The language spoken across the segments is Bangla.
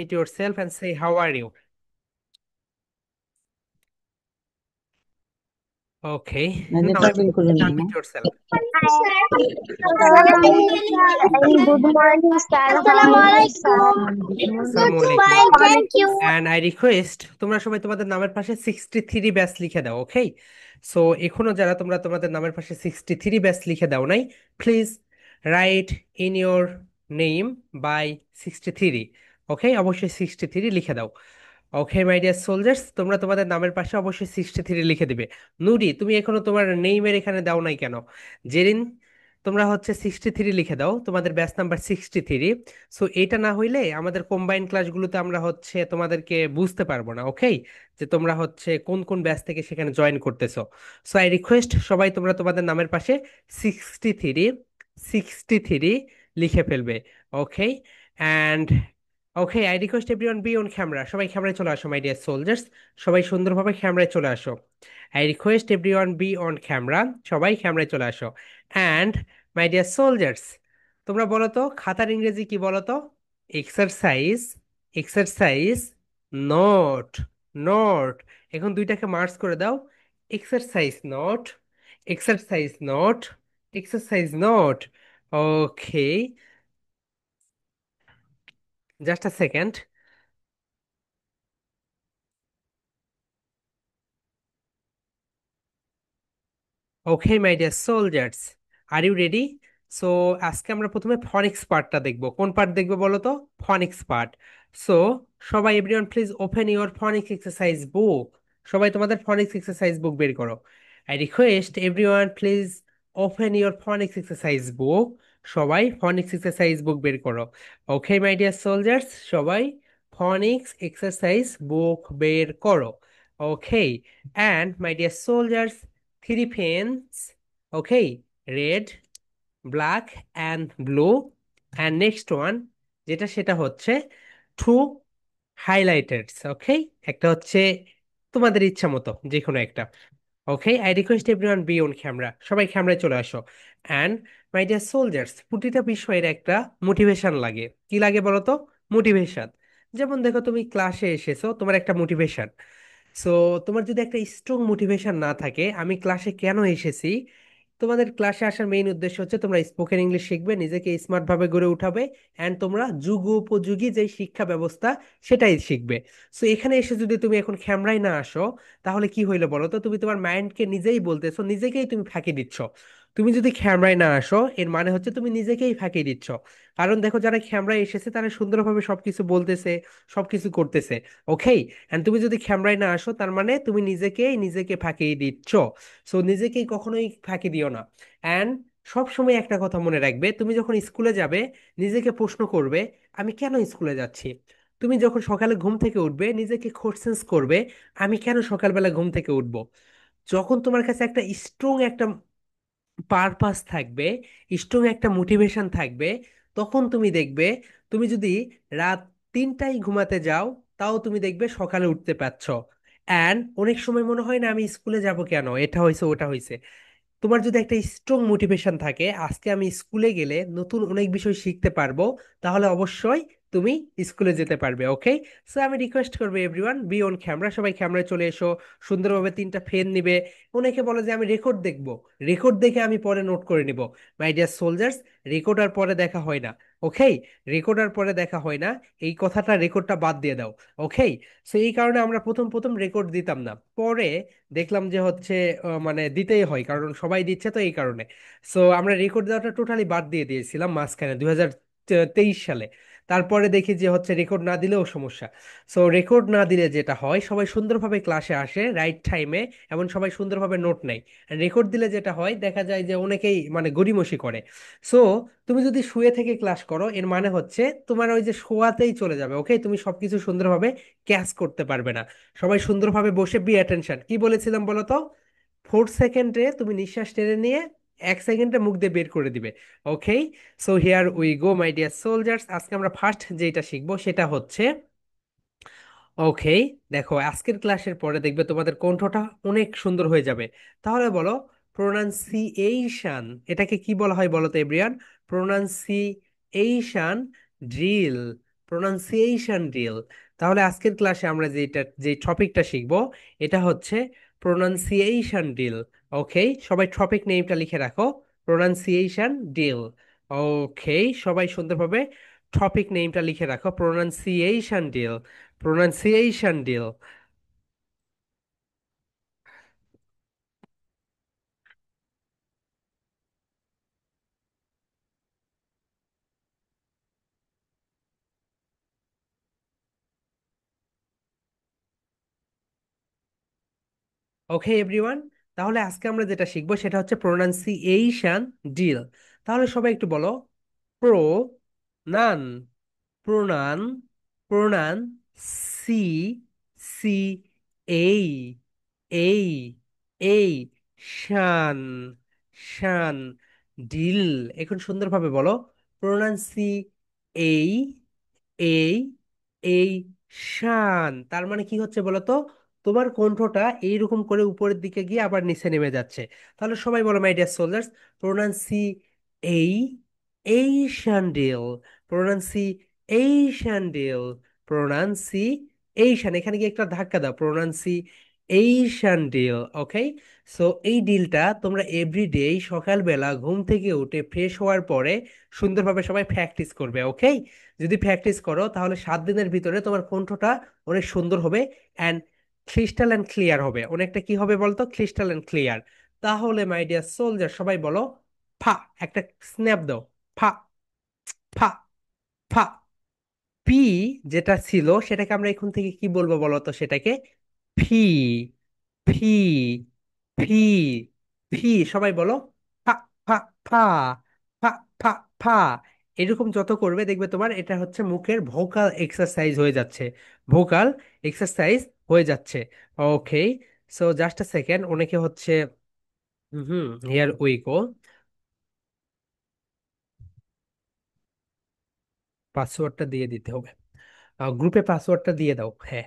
Meet yourself and say, how are you? Okay. मैंने Now तो everyone बिल्कुल नहीं unmute है। yourself. Good morning, Assalamualaikum. Assalamu It's alaikum. fine, thank you. And I request তোমরা সবাই তোমাদের নামের পাশে 63 ব্যাস লিখে দাও, ওকে? সো এখনো যারা তোমরা তোমাদের নামের পাশে 63 ব্যাস লিখে দাও নাই, please write in your name by 63। Okay, অবশ্যই 63 লিখে দাও। ওকে মাই ডিয়ার সোলজার্স, তোমরা তোমাদের নামের পাশে অবশ্যই 63 লিখে দিবে। নুরি, তুমি এখনো তোমার নেইমের এখানে দাও নাই কেন? জেরিন, তোমরা হচ্ছে 63 লিখে দাও, তোমাদের ব্যাচ নাম্বার 63। সো এটা না হইলে আমাদের কম্বাইন ক্লাসগুলোতে আমরা হচ্ছে তোমাদেরকে বুঝতে পারবো না, ওকে? যে তোমরা হচ্ছে কোন কোন ব্যাচ থেকে সেখানে জয়েন করতেছো। সো আই রিকোয়েস্ট সবাই তোমরা তোমাদের নামের পাশে 63 63 লিখে ফেলবে। Okay, and okay, I request everyone be on camera. সবাই ক্যামেরায় চলে আসো মাই ডিয়ার সোলজার্স, সবাই সুন্দরভাবে ক্যামেরায় চলে আসো। I request everyone be on camera, সবাই ক্যামেরায় চলে আসো। অ্যান্ড মাই ডিয়ার সোলজার্স, তোমরা বলো তো খাতার ইংরেজি কি বলো তো? Exercise, exercise, note, note. এখন দুইটাকে মার্চ করে দাও। Exercise note, exercise note, exercise note. Okay, just a second. Okay my dear soldiers, are you ready? So আজকে আমরা প্রথমে ফনিক্স পার্টটা দেখব। কোন পার্ট দেখবো বলো তো? ফনিক্স পার্ট। সো সবাই everyone please open your ফনিক্স exercise বুক। সবাই তোমাদের ফনিক্স এক্সারসাইজ বুক বের করো। I request everyone please open your ফনিক্স exercise বুক। সবাই ফনিক্স এক্সারসাইজ বুক বের করো। ওকে মাই ডিয়ার সোলজার্স, সবাই ফনিক্স এক্সারসাইজ বুক বের করো। Okay, and my dear soldiers, three pens, okay, red, black and blue, and next one যেটা সেটা হচ্ছে টু হাইলাইটার্স। ওকে, একটা হচ্ছে তোমাদের ইচ্ছা মতো যে কোনো একটা। Okay, I request everyone be on camera, সবাই ক্যামেরায় চলে আসো। অ্যান্ড মাই ডিয়ার সোলজার্স, প্রতিটা বিষয়ের একটা মোটিভেশন লাগে। কি লাগে বলো তো? মোটিভেশন। যেমন দেখো, তুমি ক্লাসে এসেছো, তোমার একটা মোটিভেশন। সো তোমার যদি একটা স্ট্রং মোটিভেশন না থাকে আমি ক্লাসে কেন এসেছি, তোমাদের ক্লাসে আসার মেইন উদ্দেশ্য হচ্ছে তোমরা স্পোকেন ইংলিশ শিখবে, নিজেকে স্মার্ট ভাবে গড়ে উঠাবে, অ্যান্ড তোমরা যুগ উপযোগী যে শিক্ষা ব্যবস্থা সেটাই শিখবে। সো এখানে এসে যদি তুমি এখন ক্যামেরায় না আসো, তাহলে কি হইলো বলো তো? তুমি তোমার মাইন্ডকে নিজেই বলতেছো, নিজেকেই তুমি ফাঁকি দিচ্ছ। তুমি যদি ক্যামেরায় না আসো এর মানে হচ্ছে তুমি নিজেকেই ফাঁকি দিচ্ছ। কারণ দেখো, যারা ক্যামেরায় এসেছে তারা সুন্দরভাবে সবকিছু বলতেছে, সবকিছু করতেছে, ওকে? এন্ড তুমি যদি ক্যামেরায় না আসো তার মানে তুমি নিজেকেই নিজেকে ফাঁকি দিচ্ছ। সো নিজেকেই কখনোই ফাঁকি দিও না। অ্যান্ড সব সময় একটা কথা মনে রাখবে, তুমি যখন স্কুলে যাবে নিজেকে প্রশ্ন করবে, আমি কেন স্কুলে যাচ্ছি? তুমি যখন সকালে ঘুম থেকে উঠবে নিজেকে কোশ্চেন্স করবে, আমি কেন সকালবেলা ঘুম থেকে উঠবো? যখন তোমার কাছে একটা স্ট্রং একটা পারপাস থাকবে, স্ট্রং একটা মোটিভেশন থাকবে, তখন তুমি দেখবে তুমি যদি রাত 3টায় ঘুমাতে যাও তাও তুমি দেখবে সকালে উঠতে পারছো। অ্যান্ড অনেক সময় মনে হয় না আমি স্কুলে যাব কেন, এটা হয়েছে ওটা হয়েছে। তোমার যদি একটা স্ট্রং মোটিভেশন থাকে আজকে আমি স্কুলে গেলে নতুন অনেক বিষয় শিখতে পারবো, তাহলে অবশ্যই তুমি স্কুলে যেতে পারবে। ওকে, সো আমি রিকোয়েস্ট করবো এভরিওয়ান বি অন ক্যামেরা, সবাই ক্যামেরায় চলে এসো। সুন্দরভাবে 3টা ফেন নিবে। অনেকে বলে যে আমি রেকর্ড দেখবো, রেকর্ড দেখে আমি পরে নোট করে নিব। মাই ডিয়ার সোলজার্স, রেকর্ড আর পরে দেখা হয় না, ওকে? রেকর্ড আর পরে দেখা হয় না, এই কথাটা রেকর্ডটা বাদ দিয়ে দাও, ওকে? সো এই কারণে আমরা প্রথম প্রথম রেকর্ড দিতাম না, পরে দেখলাম যে হচ্ছে মানে দিতেই হয় কারণ সবাই দিচ্ছে তো এই কারণে। সো আমরা রেকর্ড দেওয়াটা টোটালি বাদ দিয়ে দিয়েছিলাম মাঝখানে 2023 সালে। তারপরে দেখি যে হচ্ছে রেকর্ড না দিলেও সমস্যা। সো রেকর্ড না দিলে যেটা হয়, সবাই সুন্দরভাবে ক্লাসে আসে রাইট টাইমে, এবং সবাই সুন্দরভাবে নোট নেয়। রেকর্ড দিলে যেটা হয় দেখা যায় যে অনেকেই মানে গড়িমসি করে। সো তুমি যদি শুয়ে থেকে ক্লাস করো এর মানে হচ্ছে তোমার ওই যে শোয়াতেই চলে যাবে, ওকে? তুমি সবকিছু সুন্দরভাবে ক্যাচ করতে পারবে না। সবাই সুন্দরভাবে বসে বি অ্যাটেনশন। কি বলেছিলাম বলো তো? 4 সেকেন্ডে তুমি নিঃশ্বাস টেনে নিয়ে 1 সেকেন্ডে মুখ দিয়ে বের করে দিবে, okay? So here we go my dear soldiers, আজকে আমরা ফার্স্ট যেটা শিখবো সেটা হচ্ছে, ওকে, দেখো আজকের ক্লাসের পরে দেখবে তোমাদের কণ্ঠটা অনেক সুন্দর হয়ে যাবে। তাহলে বলো, প্রোনাউন্সিয়েশন এটাকে কি বলা হয় বলো তো everyone? Pronunciation drill, pronunciation drill. তাহলে আজকের ক্লাসে আমরা যে টপিকটা শিখব এটা হচ্ছে প্রোনাউন্সিয়েশন ড্রিল। ওকে, সবাই টপিক নেমটা লিখে রাখো, প্রোনাউন্সিয়েশন ড্রিল। ওকে, সবাই সুন্দরভাবে টপিক নেমটা লিখে রাখো, প্রোনাউন্সিয়েশন ড্রিল, প্রোনাউন্সিয়েশন ড্রিল। ওকে এভরিওয়ান, তাহলে আজকে আমরা যেটা শিখবো সেটা হচ্ছে প্রোনাউন্সিয়েশন ড্রিল। তাহলে সবাই একটু বলো, প্রো নান, প্রোনান, প্রোনান, সি, সি, এই, এই, এই, শান, শান, ডিল। এখন সুন্দরভাবে বলো, প্রোনান্সি, এই, এই, এই, শান। তার মানে কি হচ্ছে বলো তো, তোমার কণ্ঠটা এইরকম করে উপরের দিকে গিয়ে আবার নিচে নেমে যাচ্ছে। তাহলে সবাই বলো মাই ডিয়ার সোলজার্স, প্রোনান্সি, এই, এই, শান্ডিল, প্রোনান্সি, এই, শান্ডিল, প্রোনান্সি, এই শান। এখানে গিয়ে একটা ধাক্কা দাও, প্রোনান্সি, এই, শান্ডিল। ওকে, সো এই ডিলটা তোমরা এভরিডে সকালবেলা ঘুম থেকে উঠে ফ্রেশ হওয়ার পরে সুন্দরভাবে সবাই প্র্যাকটিস করবে। ওকে, যদি প্র্যাকটিস করো তাহলে 7 দিনের ভিতরে তোমার কণ্ঠটা অনেক সুন্দর হবে, অ্যান্ড ক্রিস্টাল অ্যান্ড ক্লিয়ার হবে। অনেকটা কি হবে বলতো, ক্রিস্টাল অ্যান্ড ক্লিয়ার। তাহলে মাই ডিয়ার সোলজার সবাই বলো, ফা, একটা স্ন্যাপ দাও, ফা, ফা, ফা। পি যেটা ছিল সেটাকে আমরা এখন থেকে কি বলবো বলো তো, সেটাকে ফি, ফি, ফি, ফি। সবাই বলো, ফা, ফা, ফা, ফা, ফা, ফা। এরকম যত করবে দেখবে তোমার এটা হচ্ছে মুখের ভোকাল এক্সারসাইজ হয়ে যাচ্ছে, ভোকাল এক্সারসাইজ হয়ে যাচ্ছে। ওকে, সো জাস্ট আ সেকেন্ড, অনেকে হচ্ছে, হুম, হিয়ার উই গো, পাসওয়ার্ডটা দিয়ে দিতে হবে, গ্রুপে পাসওয়ার্ডটা দিয়ে দাও, হ্যাঁ।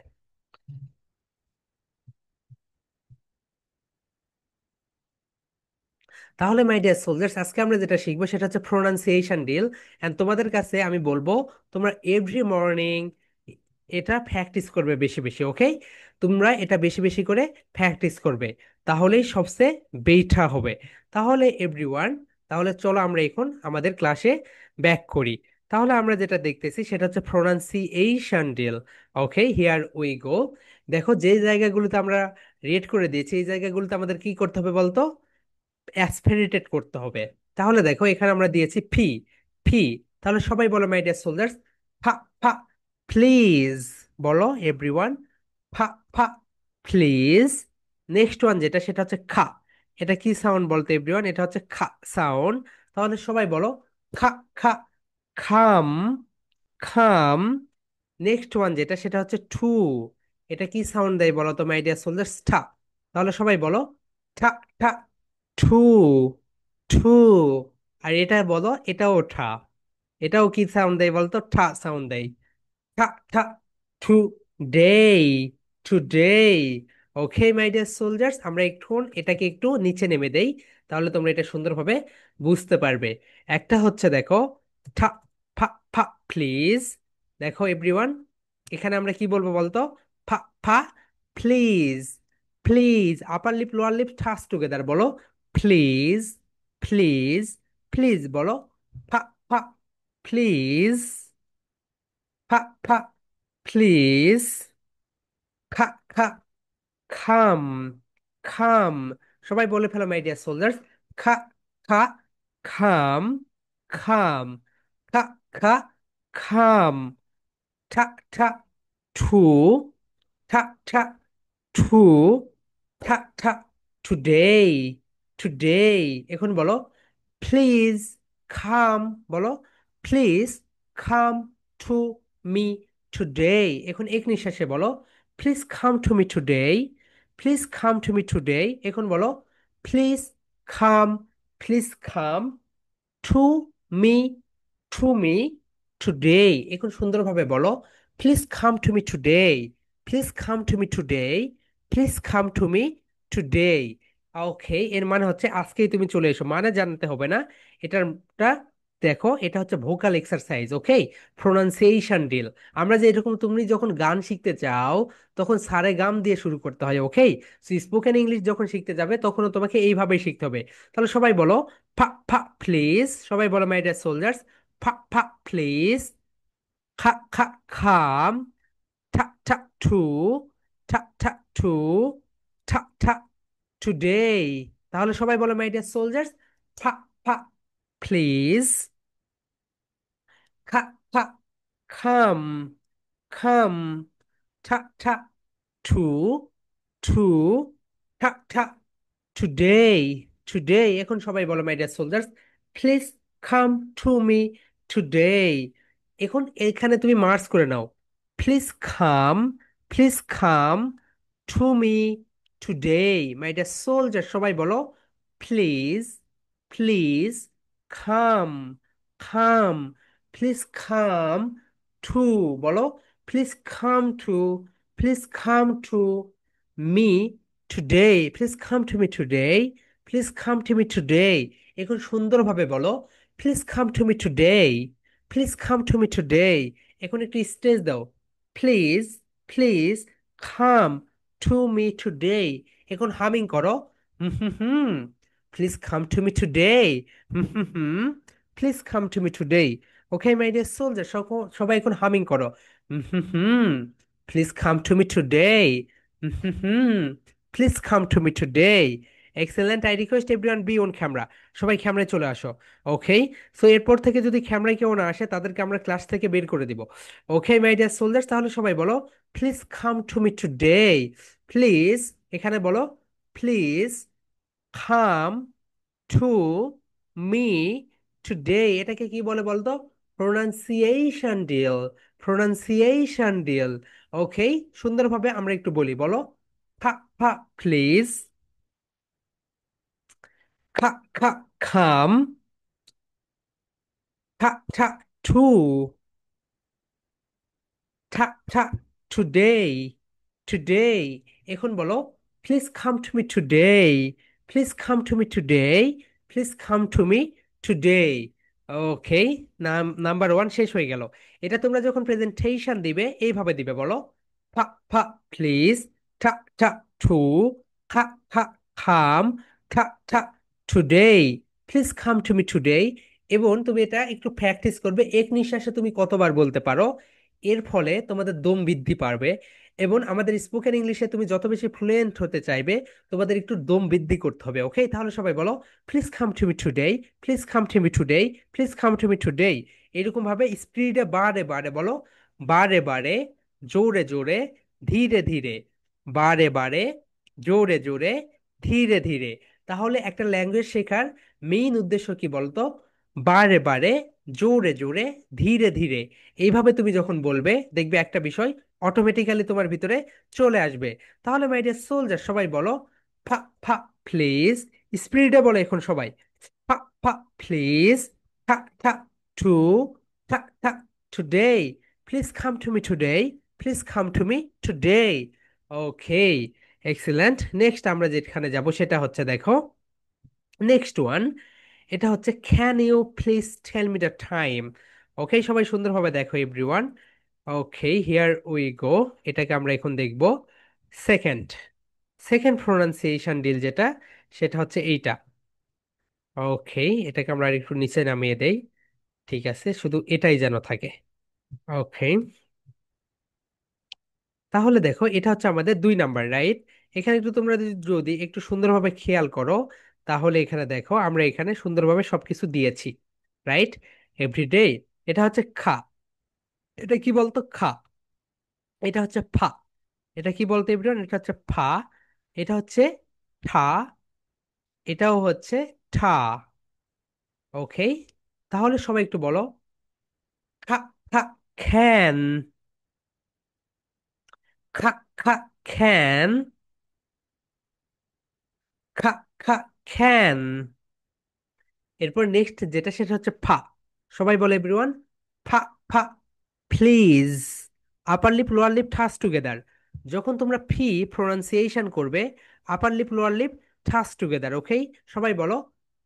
তাহলে মাই ডিয়ার সোলজার্স আজকে আমরা যেটা শিখবো সেটা হচ্ছে প্রোনাউন্সিয়েশন ডিল। এন্ড তোমাদের কাছে আমি বলবো, তোমরা এভরি মর্নিং এটা প্র্যাকটিস করবে বেশি বেশি। ওকে, তোমরা এটা বেশি বেশি করে প্র্যাকটিস করবে, তাহলেই সবচেয়ে বেটার হবে। তাহলে এভরিওয়ান, তাহলে চলো আমরা এখন আমাদের ক্লাসে ব্যাক করি। তাহলে আমরা যেটা দেখতেছি সেটা হচ্ছে pronunciation drill. Okay, here we go. দেখো যে জায়গাগুলোতে আমরা রেড করে দিয়েছি এই জায়গাগুলোতে আমাদের কি করতে হবে বলতো, অ্যাসপিরেটেড করতে হবে। তাহলে দেখো এখানে আমরা দিয়েছি ফি, ফি। তাহলে সবাই বলো মাই ডিয়ার সোলজার্স, ফা, ফা, প্লিজ। বলো এভরিওয়ান, ফা, ফা, প্লিজ। নেক্সট ওয়ান যেটা সেটা হচ্ছে খা। এটা কি সাউন্ড বলতো এভরিওয়ান, এটা হচ্ছে খা সাউন্ড। তাহলে সবাই বলো, খা, খা, খাম, খাম। নেক্সট ওয়ান যেটা সেটা হচ্ছে ঠু। এটা কি সাউন্ড দেয় বলো তো মাই ডিয়ার সোলজার্স, ঠা। তাহলে সবাই বলো, ঠা, ঠা, ঠু, ঠু। আর এটা বলো, এটাও ঠা। এটাও কি সাউন্ড দেয় বলতো, ঠা সাউন্ড দেয়, ঠা, ঠা, to, day, today. Okay my dear soldiers, আমরা এখন এটাকে একটু নিচে নেমে দেই, তাহলে তোমরা এটা সুন্দরভাবে বুঝতে পারবে। একটা হচ্ছে দেখো, ঠা, ফা, ফা, প্লিজ। দেখো এভরিওয়ান, এখানে আমরা কি বলবো বলতো, ফা, ফা, please, please. Upper lip lower lip touch together, বলো প্লিজ, প্লিজ, প্লিজ। বলো ফা, ফা, প্লিজ, ফা, ফা, প্লিজ, খা, খা, খাম, খাম। সবাই বলে ফেলো মাই ডিয়ার সোলজার্স, খা, খা, খাম, খাম, খা, খা, খাম, ঠা, ঠা, ঠু, ঠা, ঠা, ঠু, ঠা, ঠা, টুডেই, টুডেই। এখন বলো প্লিজ খাম, বলো প্লিজ খাম টু মি টুডেই। এখন এক নিঃশ্বাসে বলো, please come to me today, please come to me today. এখন বলো, please come, please come to me, to me today. এখন সুন্দরভাবে বলো, please come to me today, please come to me today, please come to me today. Okay, এর মানে হচ্ছে আজকেই তুমি চলে এসো, মানে জানতে হবে না, এটার দেখো এটা হচ্ছে vocal exercise, okay? Pronunciation drill. আমরা যে এরকম, তুমি যখন গান শিখতে চাও তখন সারে গাম দিয়ে শুরু করতে হয়, ওকে? স্পোকেন ইংলিশ যখন শিখতে যাবে তখনও তোমাকে এইভাবেই শিখতে হবে। তাহলে সবাই বলো ফা ফা প্লিজ, সবাই বলো মাই ডিয়ার সোলজার্স, ফা ফা প্লিজ, খা খা খাম, ঠা ঠা ঠু, ঠা ঠা ঠু, ঠা ঠা টুডে। তাহলে সবাই বলো মাই ডিয়ার সোলজার্স, ফা ফা প্লিজ, খা খা খাম, খাম, ঠা ঠা ঠু, ঠু, ঠা ঠা টুডে, টুডে। এখন সবাই বলো my dear soldiers, please come to me today. এখন এখানে তুমি মার্কস করে নাও, please come, please come to me today. My dear soldier, সবাই বলো please, please come, come, please come to, বলো please come to, please come to me today, please come to me today, please come to me today. এখন সুন্দরভাবে বলো please come to me today, please come to me today. এখন একটু স্টেজ দাও, please, please come to me today. এখন হামিং করো, hmm hmm hmm, please come to me today, hmm hmm hmm, please come to me today. Okay my dear soldier, সবাই এখন হামিং করো, hmm hmm hmm, please come to me today, hmm hmm hmm, please come to me today. Excellent, I request everyone be on camera. সবাই ক্যামেরায় চলে আসো, ওকে? সো এরপর থেকে যদি ক্যামেরায় কেউ না আসে তাদেরকে আমরা ক্লাস থেকে বের করে দিব, ওকে মাই ডিয়ার সোলজার্স? তাহলে সবাই বলো please come to me today, please, এখানে বলো please come to me today. এটাকে কি বলে বলতো? Pronunciation drill, pronunciation drill. Okay, সুন্দরভাবে আমরা একটু বলি, বলো ফা ফা প্লিজ, খা খা খাম, ঠা ঠা টু, ঠা ঠা টুডে, টুডে। এখন বলো please come to me today, please come to me today, please come to me today. Okay, number one শেষ হয়ে গেল। এটা তোমরা যখন প্রেজেন্টেশন দিবে এইভাবে দিবে, বলো ফা ফা প্লিজ, ঠা ঠা টু, খা খা খাম, ঠা ঠা today, please come to me today. এবং তুমি এটা একটু প্র্যাকটিস করবে, এক নিঃশ্বাসে তুমি কতবার বলতে পারো। এর ফলে তোমাদের দম বৃদ্ধি পারবে। এবং আমাদের স্পোকেন ইংলিশে তুমি যত বেশি ফ্লুয়েন্ট হতে চাইবে তোমাদের একটু দম বৃদ্ধি করতে হবে, ওকে? তাহলে সবাই বলো please come to me today, please come to me today, please come to me today. এরকম ভাবে স্পিডে বারে বারে বলো, বারে বারে, জোরে জোরে, ধীরে ধীরে, বারে বারে, জোরে জোরে, ধীরে ধীরে। তাহলে একটা ল্যাঙ্গুয়েজ শেখার মেইন উদ্দেশ্য কি বলতো? বারে বারে, জোরে জোরে, ধীরে ধীরে। এইভাবে তুমি যখন বলবে দেখবে একটা বিষয় অটোমেটিক্যালি তোমার ভিতরে চলে আসবে। তাহলে মাই ডিয়ার সোলজার, সবাই বলো ফা ফা প্লিজ, স্পিডে বলো এখন সবাই, ফা ফা প্লিজ, থা থা টু, থা থা today, please come to me today, please come to me today. Okay, excellent. Next আমরা যেখানে যাব সেটা হচ্ছে, দেখো নেক্সট ওয়ান, এটা হচ্ছে can you please tell me the time. Okay, সবাই সুন্দরভাবে দেখো everyone. Okay, here we go. এটাকে আমরা এখন দেখব সেকেন্ড, সেকেন্ড প্রোনাউন্সিয়েশন ডিল যেটা, সেটা হচ্ছে এইটা। ওকে, এটাকে আমরা আর একটু নিচে নামিয়ে দেই, ঠিক আছে, শুধু এটাই যেন থাকে। ওকে, তাহলে দেখো এটা হচ্ছে আমাদের 2 নাম্বার, রাইট? এখানে একটু তোমরা যদি একটু সুন্দরভাবে খেয়াল করো তাহলে এখানে দেখো আমরা এখানে সুন্দরভাবে সবকিছু দিয়েছি, রাইট? এভরিডে। এটা হচ্ছে খা, এটা কি বলতো? খা। এটা হচ্ছে ফা, এটা কি বলতো এভরিওয়ান? এটা হচ্ছে ফা। এটা হচ্ছে ঠা, এটাও হচ্ছে ঠা। ওকে, তাহলে সবাই একটু বলো খা খা খ্যান, খা খা খ্যান, খা খা খ্যান। এরপর নেক্সট যেটা সেটা হচ্ছে ফা। সবাই বলে এভরিওয়ান, ফা ফা please, upper lip lower lip touch together. যখন তোমরা ফি প্রোনাউন্সিয়েশন করবে upper lip lower lip touch together, okay? সবাই বলো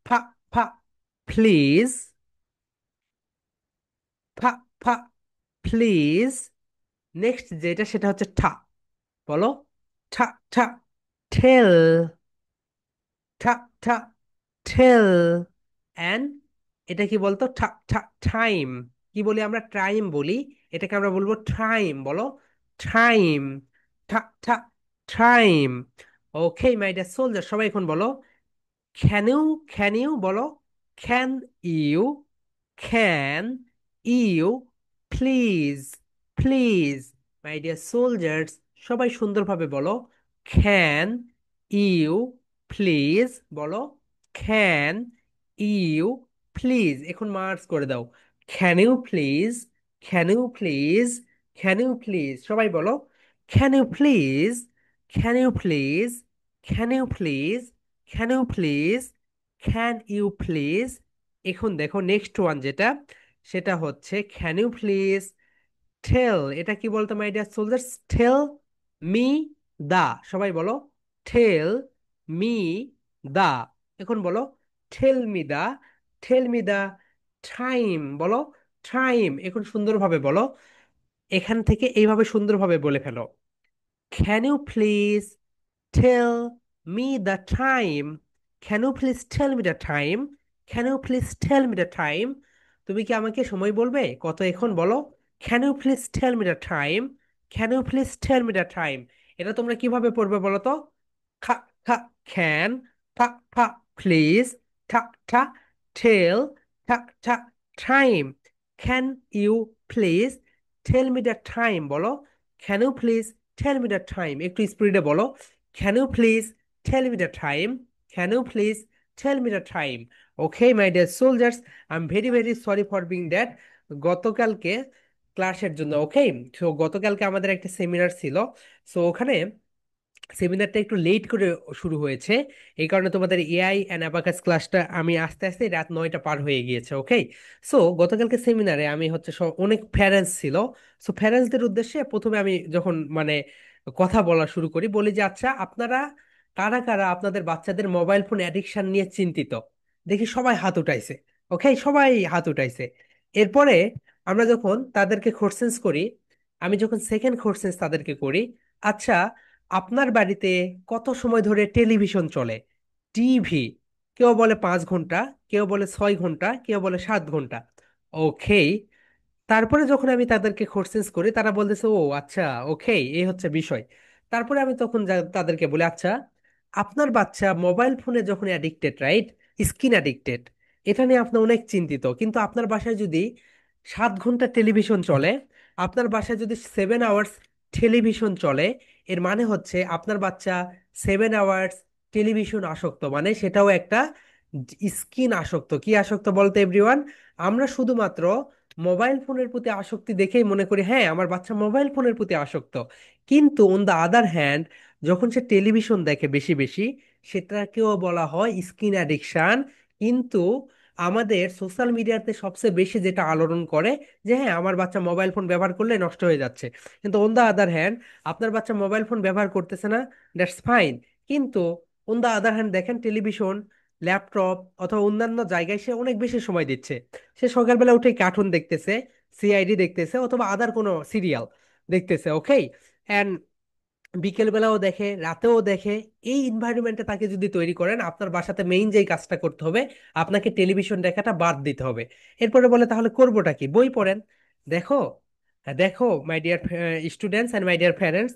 ফা ফা প্লিজ, ফা ফা প্লিজ। নেক্সট যেটা সেটা হচ্ছে ঠা। বলো, ঠা ঠা। ঠেল, ঠা ঠা। ঠেল। অ্যান্ড এটা কি বলতো? ঠা ঠা টাইম। কি বলি আমরা? টাইম বলি। এটাকে আমরা বলবো টাইম। বলো, টাইম। ঠা ঠা time. Okay my dear soldier, সবাই এখন বলো, ক্যান ইউ বলো, can you, can you please, please. My dear soldiers, সবাই সুন্দরভাবে বলো, ক্যান ইউ প্লিজ। বলো, ক্যান ইউ প্লিজ। এখন মার্কস করে দাও। Can you please, can you please, can you please. সবাই বলো, can you please, can you please, can you please, can you please, can you please. এখন দেখো নেক্সট ওয়ান যেটা, সেটা হচ্ছে ক্যান ইউ প্লিজ টেল। এটা কি বলতো my dear soldiers? Tell me the. সবাই বলো, টেল মি দা। এখন বলো, tell me the, tell me the time. বলো, টাইম। এখন সুন্দরভাবে বলো, এখান থেকে এইভাবে সুন্দরভাবে বলে ফেলো, can you please tell me the time. Can you please tell me the time? Can you please tell me the time? তুমি কি আমাকে সময় বলবে কত এখন? বলো, Can you please tell me the time? Can you please tell me the time? এটা তোমরা কিভাবে পড়বে বলো তো? খা খা can, ফা ফা please, ঠা ঠা tell, ঠা ঠা time. Can you please tell me the time? বলো, Can you please tell me the time? একটু স্পিডে বলো, Can you please tell me the time? Can you please tell me the time? Okay, my dear soldiers, I'm very very sorry for being that. গতকালকে ক্লাসের জন্য, ওকে, তো গতকালকে আমাদের একটা সেমিনার ছিল। সো ওখানে সেমিনারটা একটু লেট করে শুরু হয়েছে। এই কারণে তোমাদের এআই অ্যান্ড অ্যাবাকাস ক্লাসটা আমি আস্তে আস্তে রাত 9টা পার হয়ে গিয়েছে। ওকে, সো গতকালকে সেমিনারে আমি হচ্ছে অনেক প্যারেন্টস ছিল। সো প্যারেন্টসদের উদ্দেশ্যে প্রথমে আমি যখন মানে কথা বলা শুরু করি, বলি যে আচ্ছা আপনারা কারা কারা আপনাদের বাচ্চাদের মোবাইল ফোন অ্যাডিকশন নিয়ে চিন্তিত? দেখি সবাই হাত উঠাইছে। ওকে, সবাই হাত উঠাইছে। এরপরে আমরা যখন তাদেরকে কোশ্চেন্স করি, আমি যখন সেকেন্ড কোশ্চেন্স তাদেরকে করি, আচ্ছা আপনার বাড়িতে কত সময় ধরে টেলিভিশন চলে? টিভি। কেউ বলে 5 ঘন্টা, কেউ বলে 6 ঘন্টা, কেউ বলে 7 ঘন্টা। ওকে, তারপরে যখন আমি তাদেরকে কোশ্চেন্স করি, তারা বলতেছে ও আচ্ছা, ওকে, এই হচ্ছে বিষয়। তারপরে আমি তখন তাদেরকে বলি, আচ্ছা আপনার বাচ্চা মোবাইল ফোনে যখন অ্যাডিক্টেড, রাইট, স্ক্রিন অ্যাডিক্টেড, এটা নিয়ে আপনি অনেক চিন্তিত, কিন্তু আপনার বাসায় যদি 7 ঘন্টা টেলিভিশন চলে, আপনার বাসায় যদি 7 আওয়ার্স টেলিভিশন চলে, এর মানে হচ্ছে আপনার বাচ্চা 7 আওয়ার্স টেলিভিশন আসক্ত, মানে সেটাও একটা স্ক্রিন আসক্ত। কি আসক্ত বলতে এভরিওয়ান? আমরা শুধুমাত্র মোবাইল ফোনের প্রতি আসক্তি দেখেই মনে করি হ্যাঁ আমার বাচ্চা মোবাইল ফোনের প্রতি আসক্ত, কিন্তু অন দ্য আদার হ্যান্ড যখন সে টেলিভিশন দেখে বেশি বেশি, সেটাকেও বলা হয় স্ক্রিন অ্যাডিকশন। কিন্তু আমাদের সোশ্যাল মিডিয়াতে সবচেয়ে বেশি যেটা আলোড়ন করে যে হ্যাঁ আমার বাচ্চা মোবাইল ফোন ব্যবহার করলে নষ্ট হয়ে যাচ্ছে, কিন্তু অন দ্য আদার হ্যান্ড আপনার বাচ্চা মোবাইল ফোন ব্যবহার করতেছে না, দ্যাটস ফাইন, কিন্তু অন দ্য আদার হ্যান্ড দেখেন টেলিভিশন, ল্যাপটপ অথবা অন্যান্য জায়গায় সে অনেক বেশি সময় দিচ্ছে। সে সকালবেলা উঠে কার্টুন দেখতেছে, সিআইডি দেখতেছে, অথবা আদার কোনো সিরিয়াল দেখতেছে। ওকে, অ্যান্ড বিকেল বেলাও দেখে, রাতেও দেখে। এই ইনভায়রনমেন্টে তাকে যদি তৈরি করেন, আপনার বাসাতে মেইন যেই কাজটা করতে হবে, আপনাকে টেলিভিশন দেখাটা বাদ দিতে হবে। এরপরে বলে তাহলে করবোটা কি? বই পড়েন। দেখো, দেখো my dear students and my deer parents,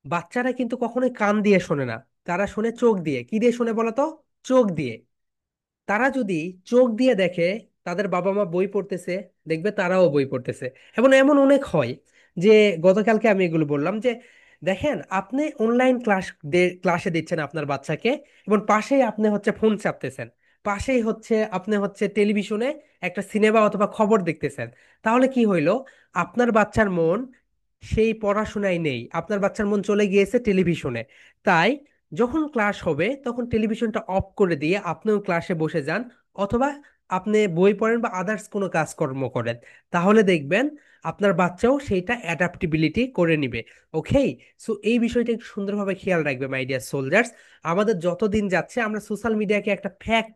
বাচ্চারা কিন্তু কখনোই কান দিয়ে শোনে না, তারা শোনে চোখ দিয়ে। কি দিয়ে শোনে বলো তো? চোখ দিয়ে। তারা যদি চোখ দিয়ে দেখে তাদের বাবা মা বই পড়তেছে, দেখবে তারাও বই পড়তেছে। এবং এমন অনেক হয় যে, গতকালকে আমি এগুলো বললাম যে দেখেন আপনি অনলাইন ক্লাসে দিচ্ছেন আপনার বাচ্চাকে, এবং পাশেই আপনি হচ্ছে ফোন চাপতেছেন, পাশেই হচ্ছে আপনি হচ্ছে টেলিভিশনে একটা সিনেমা অথবা খবর দেখতেছেন। তাহলে কি হইলো? আপনার বাচ্চার মন সেই পড়াশোনায় নেই, আপনার বাচ্চার মন চলে গিয়েছে টেলিভিশনে। তাই যখন ক্লাস হবে তখন টেলিভিশনটা অফ করে দিয়ে আপনিও ক্লাসে বসে যান, অথবা আপনি বই পড়েন বা আদার্স কোনো কাজকর্ম করেন। তাহলে দেখবেন আপনার বাচ্চাও সেইটা অ্যাডাপ্টিবিলিটি করে নিবে। ওকে, সো এই বিষয়টা একটু সুন্দরভাবে খেয়াল রাখবে মাই ডিয়ার সোলজার্স। আমাদের যত দিন যাচ্ছে আমরা সোশ্যাল মিডিয়াকে একটা ফ্যাক্ট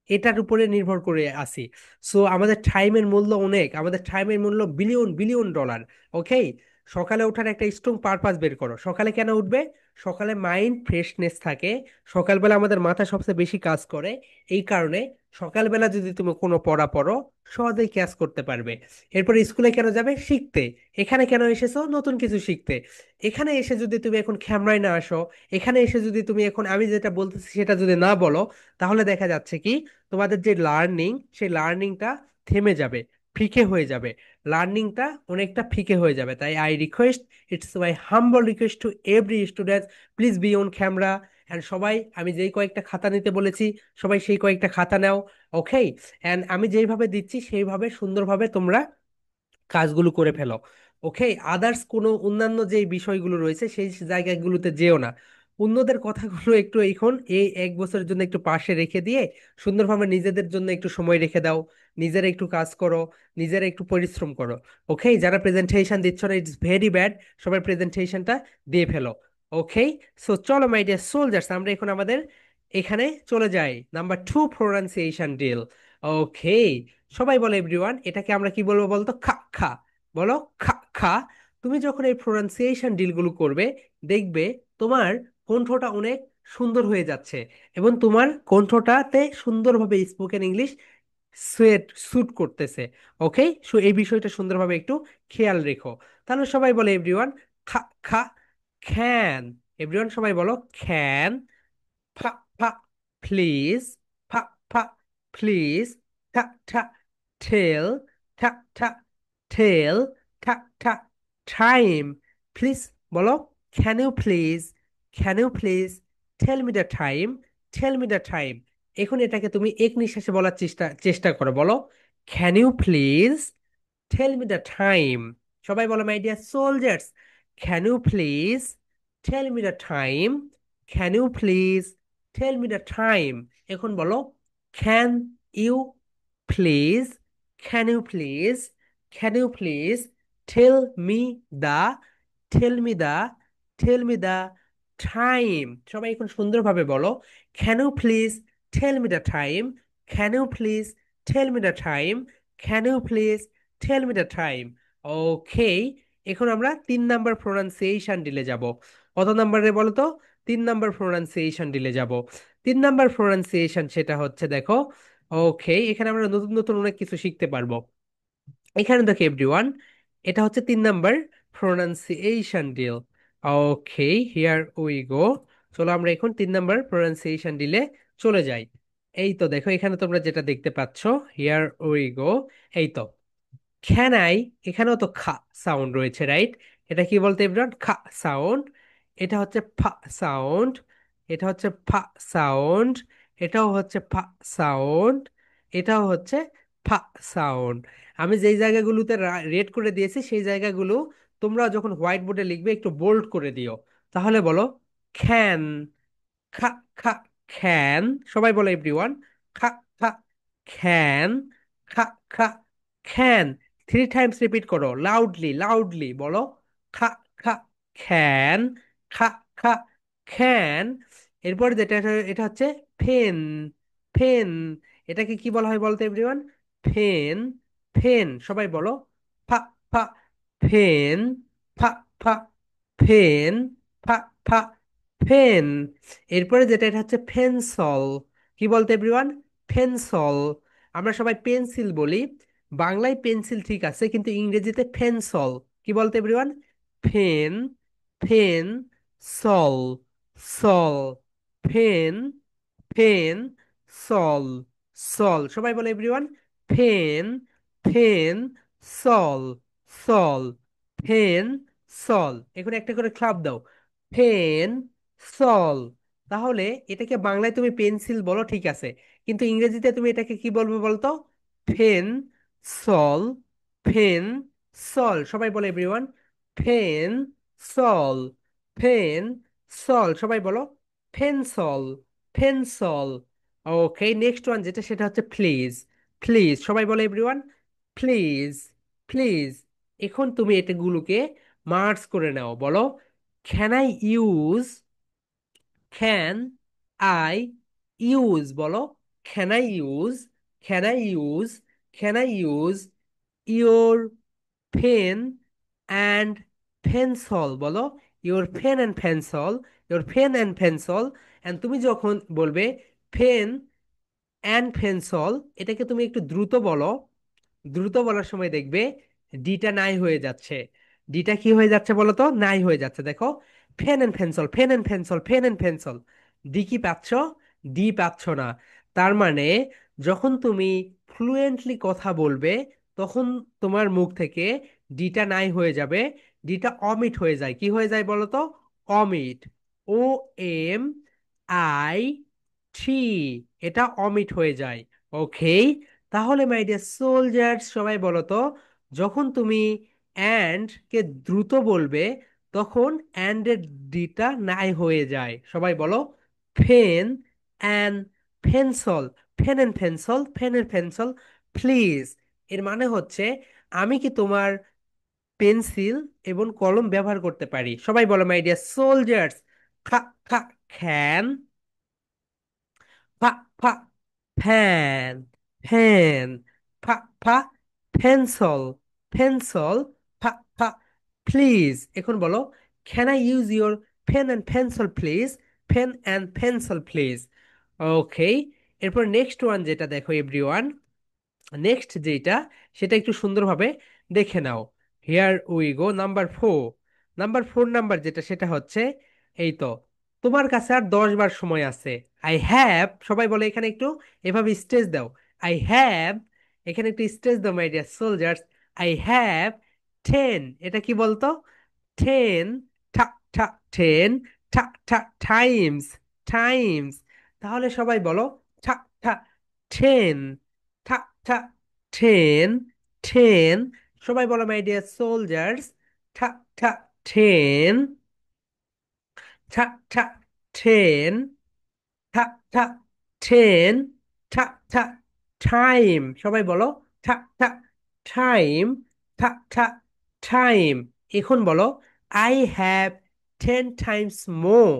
এটার উপরে নির্ভর করে আছি। সো আমাদের টাইমের মূল্য অনেক, আমাদের টাইমের মূল্য বিলিয়ন বিলিয়ন ডলার। ওকে, সকালে ওঠার একটা স্ট্রং পারপাস বের করো। সকালে কেন উঠবে? সকালে মাইন্ড ফ্রেশনেস থাকে, সকালবেলা আমাদের মাথা সবচেয়ে বেশি কাজ করে। এই কারণে সকালবেলা যদি তুমি কোনো পড়া পড়ো, সহজেই ক্যাচ করতে পারবে। এরপর স্কুলে কেন যাবে? শিখতে। এখানে কেন এসেছো? নতুন কিছু শিখতে। এখানে এসে যদি তুমি এখন ক্যামেরায় না আসো, এখানে এসে যদি তুমি এখন আমি যেটা বলতেছি সেটা যদি না বলো, তাহলে দেখা যাচ্ছে কি তোমাদের যে লার্নিং, সেই লার্নিংটা থেমে যাবে, ফিকে হয়ে যাবে। লার্নিংটা অনেকটা ফিকে হয়ে যাবে। তাই I request, it's my humble request to every student, please be on camera. And সবাই, আমি যেই কয়েকটা খাতা নিতে বলেছি, সবাই সেই কয়েকটা খাতা নাও। ওকে, অ্যান্ড আমি যেইভাবে দিচ্ছি সেইভাবে সুন্দরভাবে তোমরা কাজগুলো করে ফেলো। ওকে, আদার্স কোনো অন্যান্য যে বিষয়গুলো রয়েছে সেই জায়গাগুলোতে যেও না। অন্যদের কথাগুলো একটু এখন এই 1 বছরের জন্য একটু পাশে রেখে দিয়ে সুন্দরভাবে নিজেদের জন্য একটু সময় রেখে দাও। নিজেরা একটু কাজ করো, নিজেরা একটু পরিশ্রম করো। ওকে, যারা প্রেজেন্টেশন দিচ্ছ না, ইটস ভেরি ব্যাড, সবাই প্রেজেন্টেশনটা দিয়ে ফেলো। ওকে, সো চলো মাই ডিয়ার সোলজার্স, আমরা এখন আমাদের এখানে চলে যাই, নাম্বার 2, প্রোনাউন্সিয়েশন ডিল। ওকে, সবাই বলে এভরিওয়ান, এটাকে আমরা কি বলবো বলতো? খা খা। বলো খা খা। তুমি যখন এই প্রোনাউন্সিয়েশন ডিলগুলো করবে, দেখবে তোমার কণ্ঠটা অনেক সুন্দর হয়ে যাচ্ছে, এবং তোমার কণ্ঠটাতে সুন্দরভাবে স্পোকেন ইংলিশ স্যুট করতেছে। ওকে, সো এই বিষয়টা সুন্দরভাবে একটু খেয়াল রেখো। তাহলে সবাই বলে এভরিওয়ান, খা খা। খ্যান। এভরিওয়ান সবাই বলো খ্যান। ফা ফা প্লিজ। ফা ফা প্লিজ। ঠা ঠা টেল। ঠা ঠা টেল। ঠা ঠা টাইম। প্লিজ বলো can you please, can you please tell me the time, tell me the time. এখন এটাকে তুমি এক নিঃশ্বাসে বলার চেষ্টা চেষ্টা করো। বলো can you please tell me the time. সবাই বলো my dear soldiers, can you please tell me the time, can you please tell me the time. এখন বলো can you please, can you please, can you please tell me the, tell me the, tell me the time. সবাই এখন সুন্দরভাবে বলো can you please tell me the time, can you please tell me the time, can you please tell me the time. Okay, এখন আমরা 3 নাম্বার প্রোনাউন্সিয়েশন ডিলে যাব। কত নাম্বারে বলো তো? 3 নাম্বার প্রোনাউন্সিয়েশন ডিলে যাব। 3 নাম্বার প্রোনাউন্সিয়েশন সেটা হচ্ছে, দেখো, ওকে, এখানে আমরা নতুন নতুন অনেক কিছু শিখতে পারবো। এখানে দেখো এভরিওয়ান, এটা হচ্ছে 3 number pronunciation drill. Okay, here we go. চলো আমরা এখন 3 নাম্বার প্রোনাউন্সিয়েশন ডিলে চলে যাই। এই তো দেখো, এখানে তোমরা যেটা দেখতে পাচ্ছ, হিয়ার উই গো। এই তো খেনাই, এখানেও তো খা সাউন্ড রয়েছে, রাইট? এটা কি বলতে এভরিওয়ান? খা সাউন্ড। এটা হচ্ছে ফা সাউন্ড। এটা হচ্ছে ফা সাউন্ড। এটাও হচ্ছে ফা সাউন্ড। এটাও হচ্ছে ফা সাউন্ড। আমি যেই জায়গাগুলোতে রেড করে দিয়েছি সেই জায়গাগুলো তোমরা যখন হোয়াইট বোর্ডে লিখবে একটু বোল্ড করে দিও। তাহলে বলো খ্যান। খা খা খ্যান। সবাই বলো এভরিওয়ান, খা খা খ্যান। খা খা খ্যান। 3 টাইমস রিপিট করো, লাউডলি লাউডলি বলো খা খা খ্যান। খা খা খ্যান। এরপর যেটা, এটা হচ্ছে ফেন। ফেন। এটাকে কি বলা হয় বলতো এভরিওয়ান? ফেন। ফেন। সবাই বলো ফা ফা ফেন। ফা ফা ফেন। ফা ফা ফেন। এরপরে যেটা, এটা হচ্ছে ফেনসল। কি বলতে এভরিওয়ান? ফেনসল। আমরা সবাই পেন্সিল বলি, বাংলায় পেন্সিল ঠিক আছে, কিন্তু ইংরেজিতে ফেনসল। কি বলতে এভরিওয়ান? ফেন। ফেন। সল। সল। ফেন। ফেন। সল। সল। সবাই বলে এভরিওয়ান ফেন। ফেন। সল। সল। ফেন। সল। এখন একটা করে ক্লাব দাও। ফেন। সল। তাহলে এটাকে বাংলায় তুমি পেন্সিল বলো, ঠিক আছে, কিন্তু ইংরেজিতে তুমি এটাকে কি বলবে বলতো? ফেন। সল। ফেন। সল। সবাই বলে এভরিওয়ান ফেন। সল। ফেন। সল। সবাই বলো পেন্সল। পেন্সল। ওকে, নেক্সট ওয়ান যেটা, সেটা হচ্ছে প্লিজ। প্লিজ। সবাই বলো এভরিওয়ান প্লিজ। প্লিজ। এখন তুমি এটাগুলোকে মার্জ করে নাও। বলো can I use, can I use, বলো can I use can I use can I use your pen and pencil? বলো, your pen and pencil, your pen and pencil। and তুমি যখন বলবে পেন অ্যান্ড পেন্সিল, এটাকে তুমি একটু দ্রুত বলো। দ্রুত বলার সময় দেখবে ডিটা নাই হয়ে যাচ্ছে। ডিটা কি হয়ে যাচ্ছে বলো তো? নাই হয়ে যাচ্ছে। দেখো, pen and pencil, pen and pencil, pen and pencil. D কি পাচ্ছ? ডি পাচ্ছ না। তার মানে যখন তুমি ফ্লুয়েন্টলি কথা বলবে, তখন তোমার মুখ থেকে ডিটা নাই হয়ে যাবে। ডিটা অমিট হয়ে যায়। কি হয়ে যায় বলো তো? Omit. O M I T, এটা অমিট হয়ে যায়। ওকে, তাহলে মাই ডিয়ার সোলজার্স সবাই বলো তো, যখন তুমি অ্যান্ড কে দ্রুত বলবে, তখন অ্যান্ড এর ডিটা নাই হয়ে যায়। সবাই বলো, pen and pencil, pen and pencil, pen and pencil please. এর মানে হচ্ছে, আমি কি তোমার পেন্সিল এবং কলম ব্যবহার করতে পারি? সবাই বলো মাই ডিয়ার সোলজার্স, খা খা ক্যান, ফা ফা ফ্যান, ফ্যান, ফা ফা পেন্সিল, পেন্সিল, ফা ফা প্লিজ। এখন বলো, can I use your pen and pencil please? Pen and pencil please. Okay, এরপর নেক্সট ওয়ান যেটা দেখো এভরিওয়ান, নেক্সট যেটা, সেটা একটু সুন্দরভাবে দেখে নাও। Here we go, number 4। Number 4 number যেটা, সেটা হচ্ছে এই তো, তোমার কাছে আর 10 বার সময় আছে। আই হ্যাভ, সবাই বলে এখানে একটু এভাবে স্টেজ দাও। আই হ্যাভ, এখানে একটু স্টেজ দাও my dear soldiers. I have 10, এটা কি বলতো? 10, ঠা ঠা 10, ঠা ঠা টাইমস, টাইমস। তাহলে সবাই বলো, ঠা ঠা 10, ঠা ঠা 10, 10। সবাই বলো মাই ডিয়ার সোলজার্স, ঠা ঠা 10, ঠা ঠা 10, ঠা ঠা 10, ঠা ঠা টাইম। সবাই বলো, ঠা ঠা টাইম, ঠা ঠা টাইম। এখন বলো, আই হ্যাভ 10 টাইমস মোর,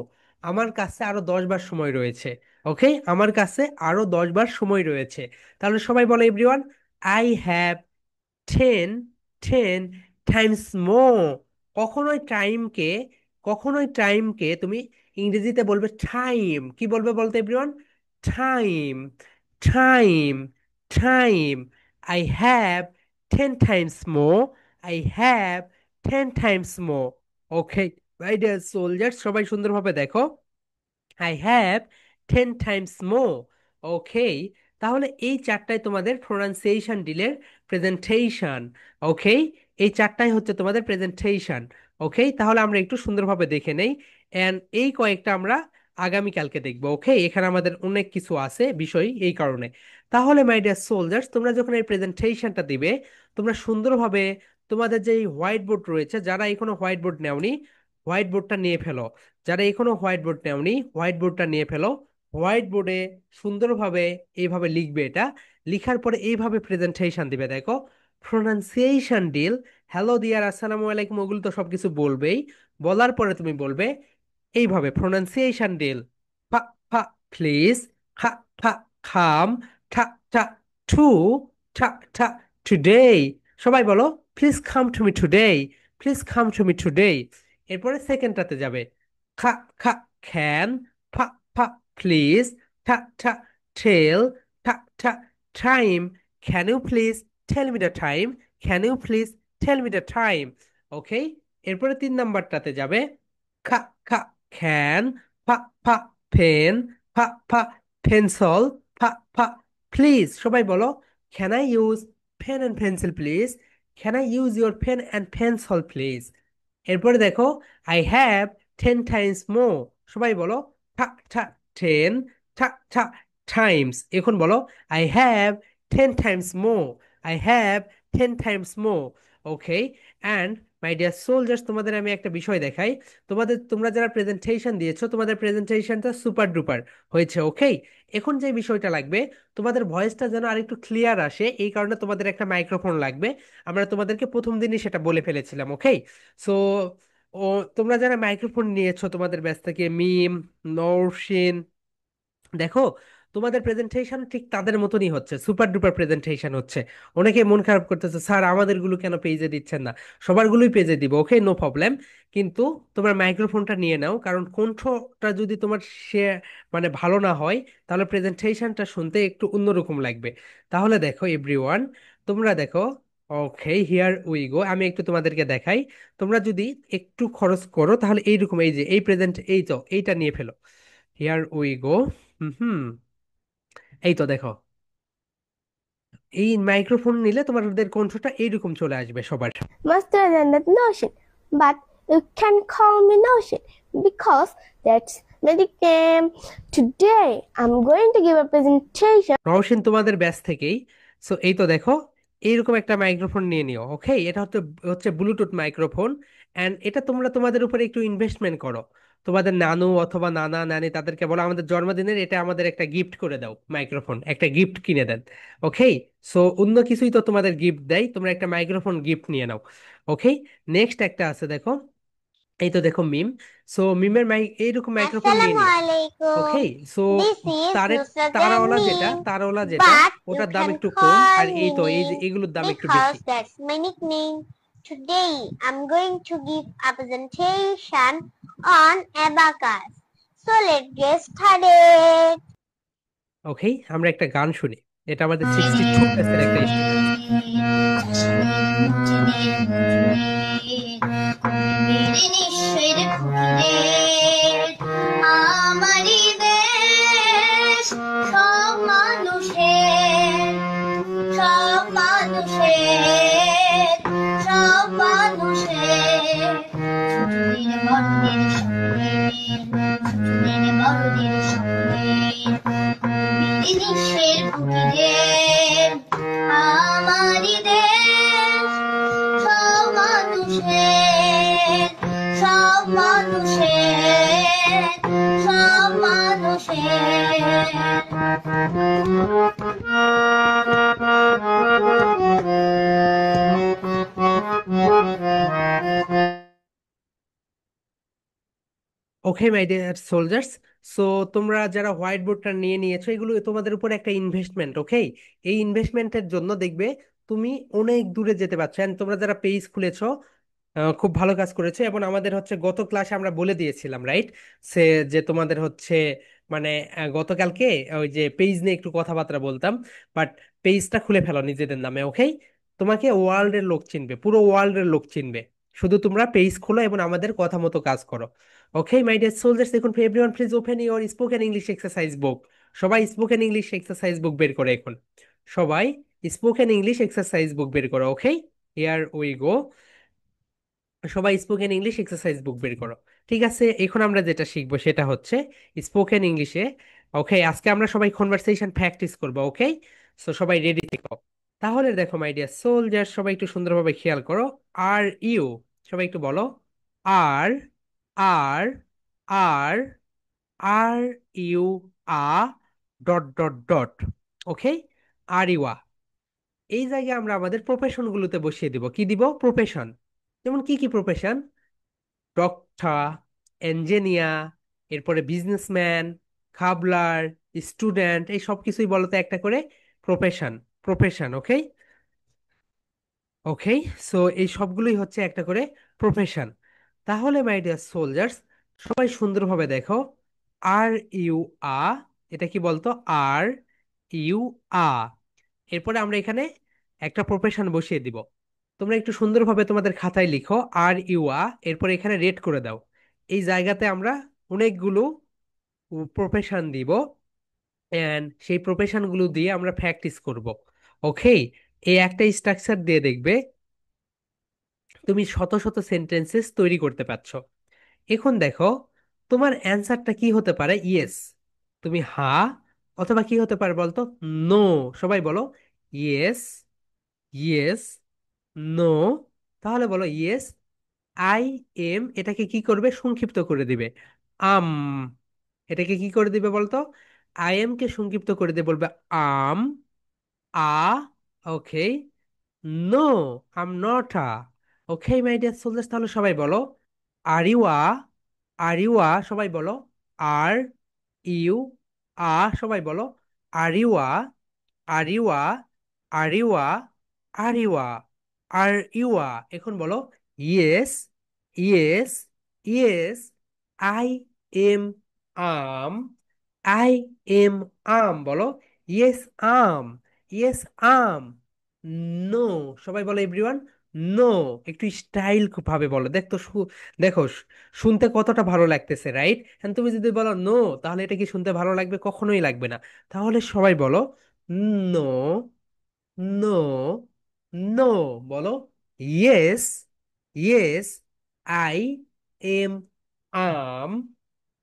আমার কাছে আরো 10 বার সময় রয়েছে। ওকে, আমার কাছে আরো 10 বার সময় রয়েছে। তাহলে সবাই বলো এভরিওয়ান, আই হ্যাভ 10, 10 টাইমস মোর। কখনোই টাইমকে, কখনোই টাইমকে তুমি ইংরেজিতে বলবে টাইম। কি বলবে বলতে everyone? Time, time, time. I have 10 times more, I have 10 times more. Okay my dear soldier, সবাই সুন্দরভাবে দেখো, আই হ্যাভ 10 টাইমস মোর। ওকে, তাহলে এই চারটায় তোমাদের প্রোনাউন্সিয়েশন ডিলের প্রেজেন্টেশন। ওকে, এই চারটাই হচ্ছে তোমাদের প্রেজেন্টেশন। ওকে, তাহলে আমরা একটু সুন্দরভাবে দেখে নেই, এন্ড এই কয়েকটা আমরা আগামীকালকে দেখবো। ওকে, এখানে আমাদের অনেক কিছু আছে বিষয় এই কারণে। তাহলে মাই ডিয়ার সোলজার্স, তোমরা যখন এই প্রেজেন্টেশনটা দিবে, তোমরা সুন্দরভাবে তোমাদের যে হোয়াইট বোর্ড রয়েছে, যারা এখনো হোয়াইট বোর্ড নেওনি, হোয়াইট বোর্ডটা নিয়ে ফেলো। যারা এখনো হোয়াইট বোর্ড নেওনি, হোয়াইট বোর্ডটা নিয়ে ফেলো। হোয়াইট বোর্ডে সুন্দরভাবে এইভাবে লিখবে। এটা লিখার পরে এইভাবে প্রেজেন্টেশন দিবে। দেখো, প্রোনাউন্সিয়েশন ডিল, হ্যালো দিয়ার, আসসালামু আলাইকুম, ওগুলো তো সবকিছু বলবেই। বলার পরে তুমি বলবে এইভাবে, প্রোনাউন্সিয়েশন ডিল, ফা ফা প্লিজ, খা খা খাম, ঠা ঠা টু, ঠা ঠা টুডে। সবাই বলো, please come to me today, please come to me today. এরপরে সেকেন্ডটাতে যাবে, খা খা ক্যান, ফা ফা প্লিজ, ঠা ঠা টেল, ঠা ঠা time, can you please tell me the time, can you please tell me the time. Okay, এরপরে 3 নাম্বারটাতে যাবে, খা খা ক্যান, ফা ফা পেন, ফা ফা পেন্সিল, ফা ফা প্লিজ। সবাই বলো, can I use pen and pencil please, can I use your pen and pencil please. এরপরে দেখো, আই হ্যাভ 10 টাইমস মোর। সবাই বলো, ঠা ঠা 10, ঠা ঠা টাইমস। এখন বলো, I have 10 times more, I have 10 times more. Okay, and my dear soldiers, তোমাদের আমি একটা বিষয় দেখাই। তোমরা যারা প্রেজেন্টেশন দিয়েছো, তোমাদের প্রেজেন্টেশনটা সুপার ডুপার হয়েছে। ওকে, এখন যে বিষয়টা লাগবে, তোমাদের ভয়েসটা যেন আরেকটু ক্লিয়ার আসে, এই কারণে তোমাদের একটা মাইক্রোফোন লাগবে। আমরা তোমাদেরকে প্রথম দিনই সেটা বলে ফেলেছিলাম। ওকে, সো ও, তোমরা যারা মাইক্রোফোন নিয়েছো তোমাদের ব্যাচ থেকে, মিম, নৌশিন, দেখো, তোমাদের প্রেজেন্টেশন ঠিক তাদের মতনই হচ্ছে, সুপার ডুপার প্রেজেন্টেশন হচ্ছে। অনেকে মন খারাপ করতেছে, স্যার আমাদেরগুলো কেন পেজে দিচ্ছেন না? সবারগুলোই পেজে দিব, ওকে, নো প্রবলেম। কিন্তু তোমার মাইক্রোফোনটা নিয়ে নাও, কারণ কণ্ঠটা যদি তোমার সে মানে ভালো না হয়, তাহলে প্রেজেন্টেশনটা শুনতে একটু অন্যরকম লাগবে। তাহলে দেখো এভরিওয়ান, তোমরা দেখো, ওকে, হিয়ার উই গো। আমি একটু তোমাদেরকে দেখাই। তোমরা যদি একটু খরচ করো তাহলে এইরকম, এই যে এই প্রেজেন্ট, এই তো এইটা নিয়ে ফেলো। হিয়ার উই গো। হুম, এই তো দেখো, এই মাইক্রোফোন নিলে তোমাদের কণ্ঠটা এইরকম চলে আসবে সবার। Master than that notion. But you can call me notion because that's my game. Today I'm going to give a presentation. Rowshan তোমাদের ব্যাচ থেকেই। সো এই তো দেখো, এইরকম একটা মাইক্রোফোন নিয়ে নিও, ওকে। এটা হচ্ছে হচ্ছে ব্লুটুথ মাইক্রোফোন। অ্যান্ড এটা তোমরা তোমাদের উপরে একটু ইনভেস্টমেন্ট করো। তোমাদের নানু অথবা নানা নানি তাদেরকে বলো আমাদের জন্মদিনের এটা আমাদের একটা গিফট করে দাও, মাইক্রোফোন একটা গিফট কিনে দেন, ওকে। সো অন্য কিছুই তো তোমাদের গিফট দেয়, তোমরা একটা মাইক্রোফোন গিফট নিয়ে নাও, ওকে। নেক্সট একটা আছে দেখো, এই তো দেখো মিম। সো মিমের এইরকম মাইক্রোফোন নিয়ে নিও, ওকে। Assalamualaikum. সো This is তারের Nusrat তারাওয়ালা যেটা, me, তারাওয়ালা যেটা, but you ওটার দাম can একটু কম। আর call এই me তো এই যে Neem এগুলোর দাম একটু বেশি। because that's my nickname. Today I'm going to give a presentation on abacus. So let's get started. ওকে, আমরা একটা গান শুনি। এটা আমাদের 62 ব্যাচের একটা স্টুডেন্ট। আমারি দেশ সব মানুষের সব মানুষের সব মানুষের ছোটদের বড়দের স্বপ্নের বিদেশের কুটিরের আমারি দেশ সব মানুষের সব মানুষের সব মানুষের। ওকে মাই ডিয়ার সোলজার্স, সো তোমরা যারা হোয়াইট বোর্ডটা নিয়ে নিয়েছো, এগুলো তোমাদের উপর একটা ইনভেস্টমেন্ট, ওকে। এই ইনভেস্টমেন্টের জন্য দেখবে তুমি অনেক দূরে যেতে পারছো। And তোমরা যারা পেজ খুলেছো, খুব ভালো কাজ করেছে। এবং আমাদের হচ্ছে গত ক্লাসে আমরা বলে দিয়েছিলাম, রাইট, সে যে তোমাদের হচ্ছে মানে গতকালকে ওই যে পেজ নিয়ে একটু কথাবার্তা বলতাম, বাট পেজটা খুলে ফেলো নিজেদের নামে, ওকে। তোমাকে ওয়ার্ল্ডের লোক চিনবে, পুরো ওয়ার্ল্ডের লোক চিনবে। শুধু তোমরা পেজ খোলো এবং আমাদের কথা মতো কাজ করো, ওকে মাই ডিয়ার সোলজার্স। দেখুন everyone please open your spoken English exercise বুক। সবাই স্পোকেন ইংলিশ এক্সারসাইজ বুক বের করে এখন। সবাই স্পোকেন ইংলিশ এক্সারসাইজ বুক বের করো, ওকে। হিয়ার উই গো। সবাই স্পোকেন ইংলিশ এক্সারসাইজ বুক বের করো। ঠিক আছে, এখন আমরা যেটা শিখবো সেটা হচ্ছে স্পোকেন ইংলিশে, ওকে। আজকে আমরা সবাই কনভারসেশন প্র্যাকটিস করবো, ওকে। সো সবাই রেডি থেকো। তাহলে দেখো মাই ডিয়ার সোলজার, সবাই একটু সুন্দরভাবে খেয়াল করো। আর ইউ, সবাই একটু বলো। Are, are, are, are you, a, dot dot dot, okay. Are you a. এই জায়গায় আমরা আমাদের প্রফেশন গুলোতে বসিয়ে দিব, কি দিব? প্রফেশন। যেমন কি কি প্রফেশন? ডক্টর, ইঞ্জিনিয়ার, এরপরে বিজনেসম্যান, খাবলার, স্টুডেন্ট, এই সব কিছুই বলতে একটা করে প্রফেশন। প্রফেশন, ওকে। ওকে, সো এই সবগুলোই হচ্ছে একটা করে প্রফেশন। তাহলে মাই ডিয়ার সোলজার্স, সবাই সুন্দরভাবে দেখো। আর ইউ আ, এটা কি বলতো? Are you a. এরপরে আমরা এখানে একটা প্রফেশন বসিয়ে দিব। তোমরা একটু সুন্দরভাবে তোমাদের খাতায় লিখো আর ইউ আ, এরপরে এখানে রেট করে দাও। এই জায়গাতে আমরা অনেকগুলো প্রফেশন দিব, এন্ড সেই প্রফেশনগুলো দিয়ে আমরা প্র্যাকটিস করব, ওকে। এই একটা স্ট্রাকচার দিয়ে দেখবে তুমি শত শত সেন্টেন্সেস তৈরি করতে পারছো। এখন দেখো তোমার অ্যান্সারটা কি হতে পারে? ইয়েস, তুমি হ্যাঁ, অথবা কি হতে পারে বলতো? নো। সবাই বলো ইয়েস, ইয়েস, নো। তাহলে বলো ইয়েস, আই এম, এটাকে কি করবে? সংক্ষিপ্ত করে দিবে। আম, এটাকে কি করে দিবে বলতো? আই এম কে সংক্ষিপ্ত করে দিয়ে বলবে I'm. A, okay. No, I'm not a. Okay my dear soldiers, তাহলে সবাই বলো are you a, R you আ, সবাই বলো আর ইউ আ, সবাই বলো আরিওয়া, আরিওয়া, আরিওয়া, আরিওয়া, আরিওয়া। এখন বলো yes, yes, yes, I am I'm, I am I'm. বলো yes I'm, yes I'm. No, সবাই বলো এভরিওয়ান নো। একটু স্টাইল ভাবে বলো, দেখ তো দেখো শুনতে কতটা ভালো লাগতেছে, রাইট? তুমি যদি বলো নো, তাহলে এটা কি শুনতে ভালো লাগবে? কখনোই লাগবে না। তাহলে সবাই বলো নো, নো, নো। বলো yes, yes, I am I'm,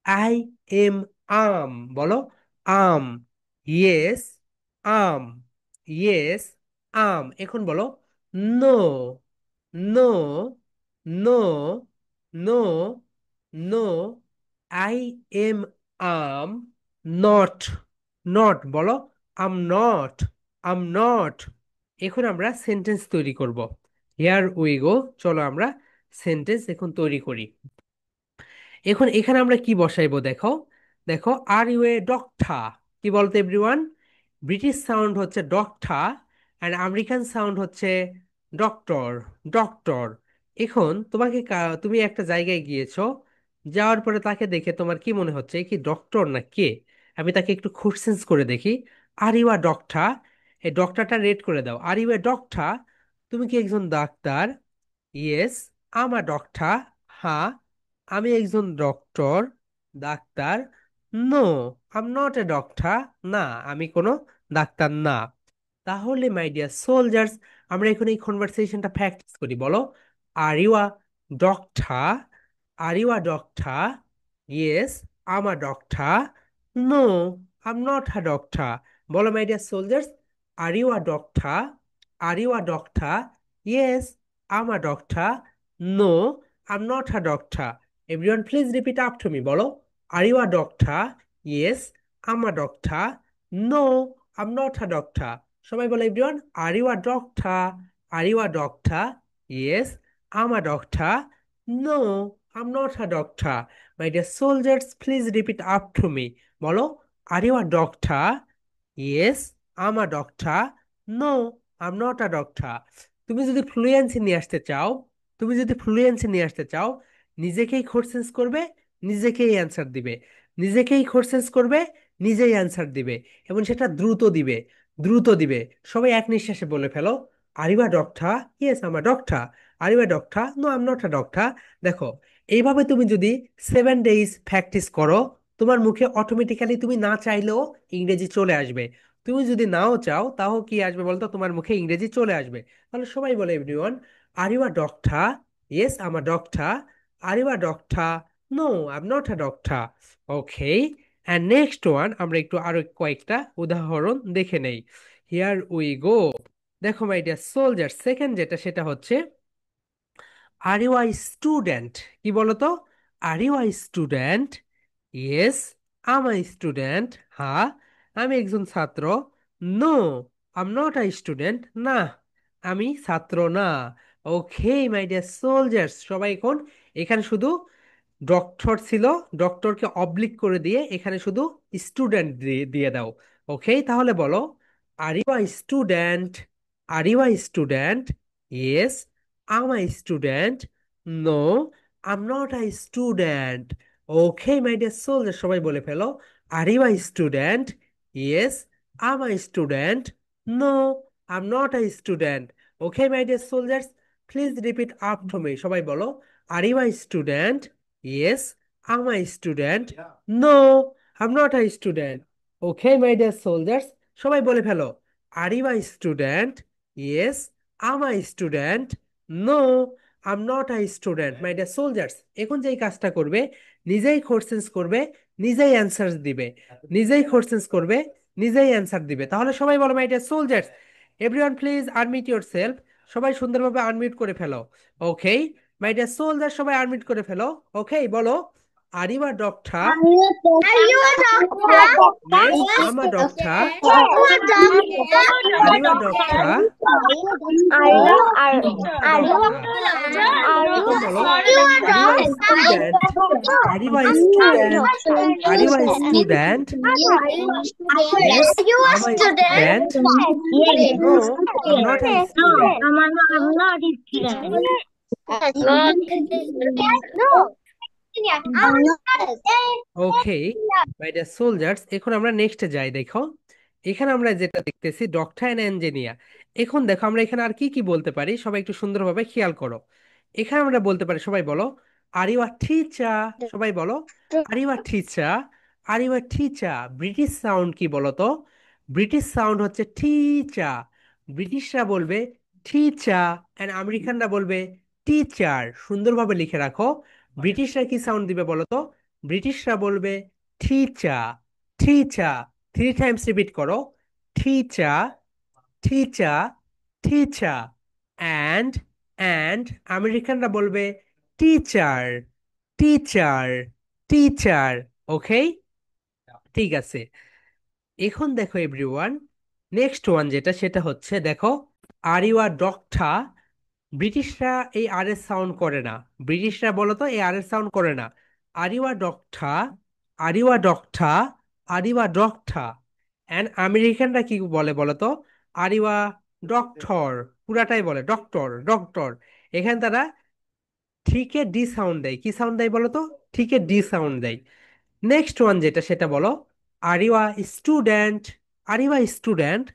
I am I'm. বলো I'm, yes I'm, yes I'm. এখন বলো no, no, no, no, no, I am I'm not, not. বলো আম নট, আম নট। এখন আমরা সেন্টেন্স তৈরি করব। Here we go. চলো আমরা সেন্টেন্স এখন তৈরি করি। এখন এখানে আমরা কি বসাইবো দেখো। দেখো আর ইউ এ ডক্টর? কি বলতো এভরিওয়ান? ব্রিটিশ সাউন্ড হচ্ছে ডক্টর, অ্যান্ড আমেরিকান সাউন্ড হচ্ছে ডক্টর, ডক্টর। এখন তোমাকে তুমি একটা জায়গায় গিয়েছো, যাওয়ার পরে তাকে দেখে তোমার কি মনে হচ্ছে, কি ডক্টর না কে? আমি তাকে একটু খুঁজসেন্স করে দেখি। Are you a doctor? এই ডক্টরটা রেট করে দাও। Are you a doctor? তুমি কি একজন ডাক্তার? Yes I'm a doctor. হ্যাঁ, আমি একজন ডক্টর, ডাক্তার। No, I'm not a doctor. না, আমি কোনো ডাক্তার না। তাহলে মাই ডিয়ার সোলজার্স, আমরা এখন এই কনভারসেশনটা প্র্যাকটিস করি। বলো are you a doctor? Are you a doctor? Yes I'm a doctor. No, I'm not a doctor. বলো my dear soldiers, are you a doctor? Are you a doctor? Yes I'm a doctor. No, I'm not a doctor. Everyone please repeat after me. বলো are you a doctor? Yes I'm a doctor. No, I'm not a doctor. সবাই বলো everyone are you a doctor? Are you a doctor? Yes I'm a doctor. No, I'm not a doctor. My dear soldiers please repeat after me. বলো are you a doctor? Yes I'm a doctor. No, I'm not a doctor. তুমি যদি ফ্লুয়েন্সি নিয়ে আসতে চাও, তুমি যদি ফ্লুয়েন্সি নিয়ে আসতে চাও, নিজেকেই কোশ্চেন্স করবে, নিজেকেই অ্যান্সার দিবে, নিজেকেই কোশ্চেন্স করবে, নিজেই অ্যান্সার দিবে, এবং সেটা দ্রুত দিবে, দ্রুত দিবে। সবাই এক নিঃশ্বাসে বলে ফেলো are you a doctor? Yes I'm a doctor. Are you a doctor? No, I'm not a doctor. দেখো, এইভাবে তুমি যদি 7 ডেজ প্র্যাকটিস করো, তোমার মুখে অটোমেটিক্যালি, তুমি না চাইলেও ইংরেজি চলে আসবে। তুমি যদি নাও চাও, তাও কি আসবে বলতো? তোমার মুখে ইংরেজি চলে আসবে। তাহলে সবাই বলে everyone are you a doctor? Yes I'm a doctor. Are you a doctor? No, I am not a doctor. Okay, and next one আমরা একটু আরো কয়েকটা উদাহরণ দেখে নেই। Here we go. দেখো মাই ডিয়ার সোলজার, সেকেন্ড যেটা সেটা হচ্ছে আর ইউ আই স্টুডেন্ট? কি বলতো? Are you a student? Yes I'm a student. হ্যাঁ, আমি একজন ছাত্র। No, I'm not a student. না, আমি ছাত্র না। ওকে মাই ডিয়ার সোলজার্স, সবাই এখন এখানে শুধু ডক্টর ছিল, ডক্টরকে অবলিক করে দিয়ে এখানে শুধু স্টুডেন্ট দিয়ে দিয়ে দাও। ওকে, তাহলে বলো are you a student? Are you a student? Yes I'm a student. No, I'm not a student. Okay my dear soldier, সবাই বলে ফেলো are you a student? Yes I'm a student. No, I'm not a student. Okay my dear soldiers please repeat after me. সবাই বলো are you a student? Yes I'm a student. No, I'm not a student. Okay my dear soldiers, সবাই বলে ফেলো are you a student? Yes I'm a student. No, I'm not a student. My dear soldiers, এখন যেই কাজটা করবে, নিজেই কোশ্চেন্স করবে, নিজেই অ্যান্সার দিবে, নিজেই কোশ্চেন্স করবে, নিজেই অ্যান্সার দিবে। তাহলে সবাই বলো my dear soldiers, everyone please unmute your self. সবাই সুন্দরভাবে আনমিউট করে ফেলো। ওকে মাই ডিয়ার সোলজার, সবাই আনমিউট করে ফেলো। ওকে বলো Are you a doctor? Are you a doctor? Yes, Yes. I'm a doctor. Are you a doctor? Are you a doctor? Are you Doctor. এখন বলো, are you a student? Are you a student? Are you a student? Yes, Are you a I'm a student? student. Yes. No, I'm not a student. I'm not a student. No. I'm not. Okay, my dear soldiers, এখন আমরা নেক্সটে যাই। দেখো, এখানে আমরা যেটা দেখতেছি ডক্টর অ্যান্ড ইঞ্জিনিয়ার। এখন দেখো আমরা এখানে আর কি কি বলতে পারি, সবাই একটু সুন্দরভাবে খেয়াল করো। এখানে আমরা বলতে পারি, সবাই বলো, আর ইউ আর টিচার। সবাই বলো, are you a teacher. Are you a teacher. British sound কি বলো তো? ব্রিটিশ সাউন্ড হচ্ছে টিচার। ব্রিটিশরা বলবে টিচার, অ্যান্ড আমেরিকানরা বলবে টিচার। সুন্দরভাবে লিখে রাখো। ব্রিটিশরা কি সাউন্ড দিবে বলো তো? ব্রিটিশরা বলবে টিচা। টিচা, 3 টাইমস রিপিট করো। Teacher, teacher, teacher. And and আমেরিকানরা বলবে টিচার, টিচার, টিচার। ওকে, ঠিক আছে। এখন দেখো এভরিওয়ান, নেক্সট ওয়ান যেটা, সেটা হচ্ছে দেখো, আর ইউ আর ডক্টর। ব্রিটিশরা এই আর এর সাউন্ড করে না। ব্রিটিশরা বলো তো এই আর এর সাউন্ড করে না। Are you a doctor, are you a doctor, are you a doctor. And আমেরিকানরা কি বলে বলো তো? Are you a doctor. পুরাটাই বলে ডক্টর, ডক্টর। এখানে তারা ঠিকই ডি সাউন্ড দেয়। কি সাউন্ড দেয় বলো তো? ঠিকই ডি সাউন্ড দেয়। নেক্সট ওয়ান যেটা, সেটা বলো, are you a student. Are you a student,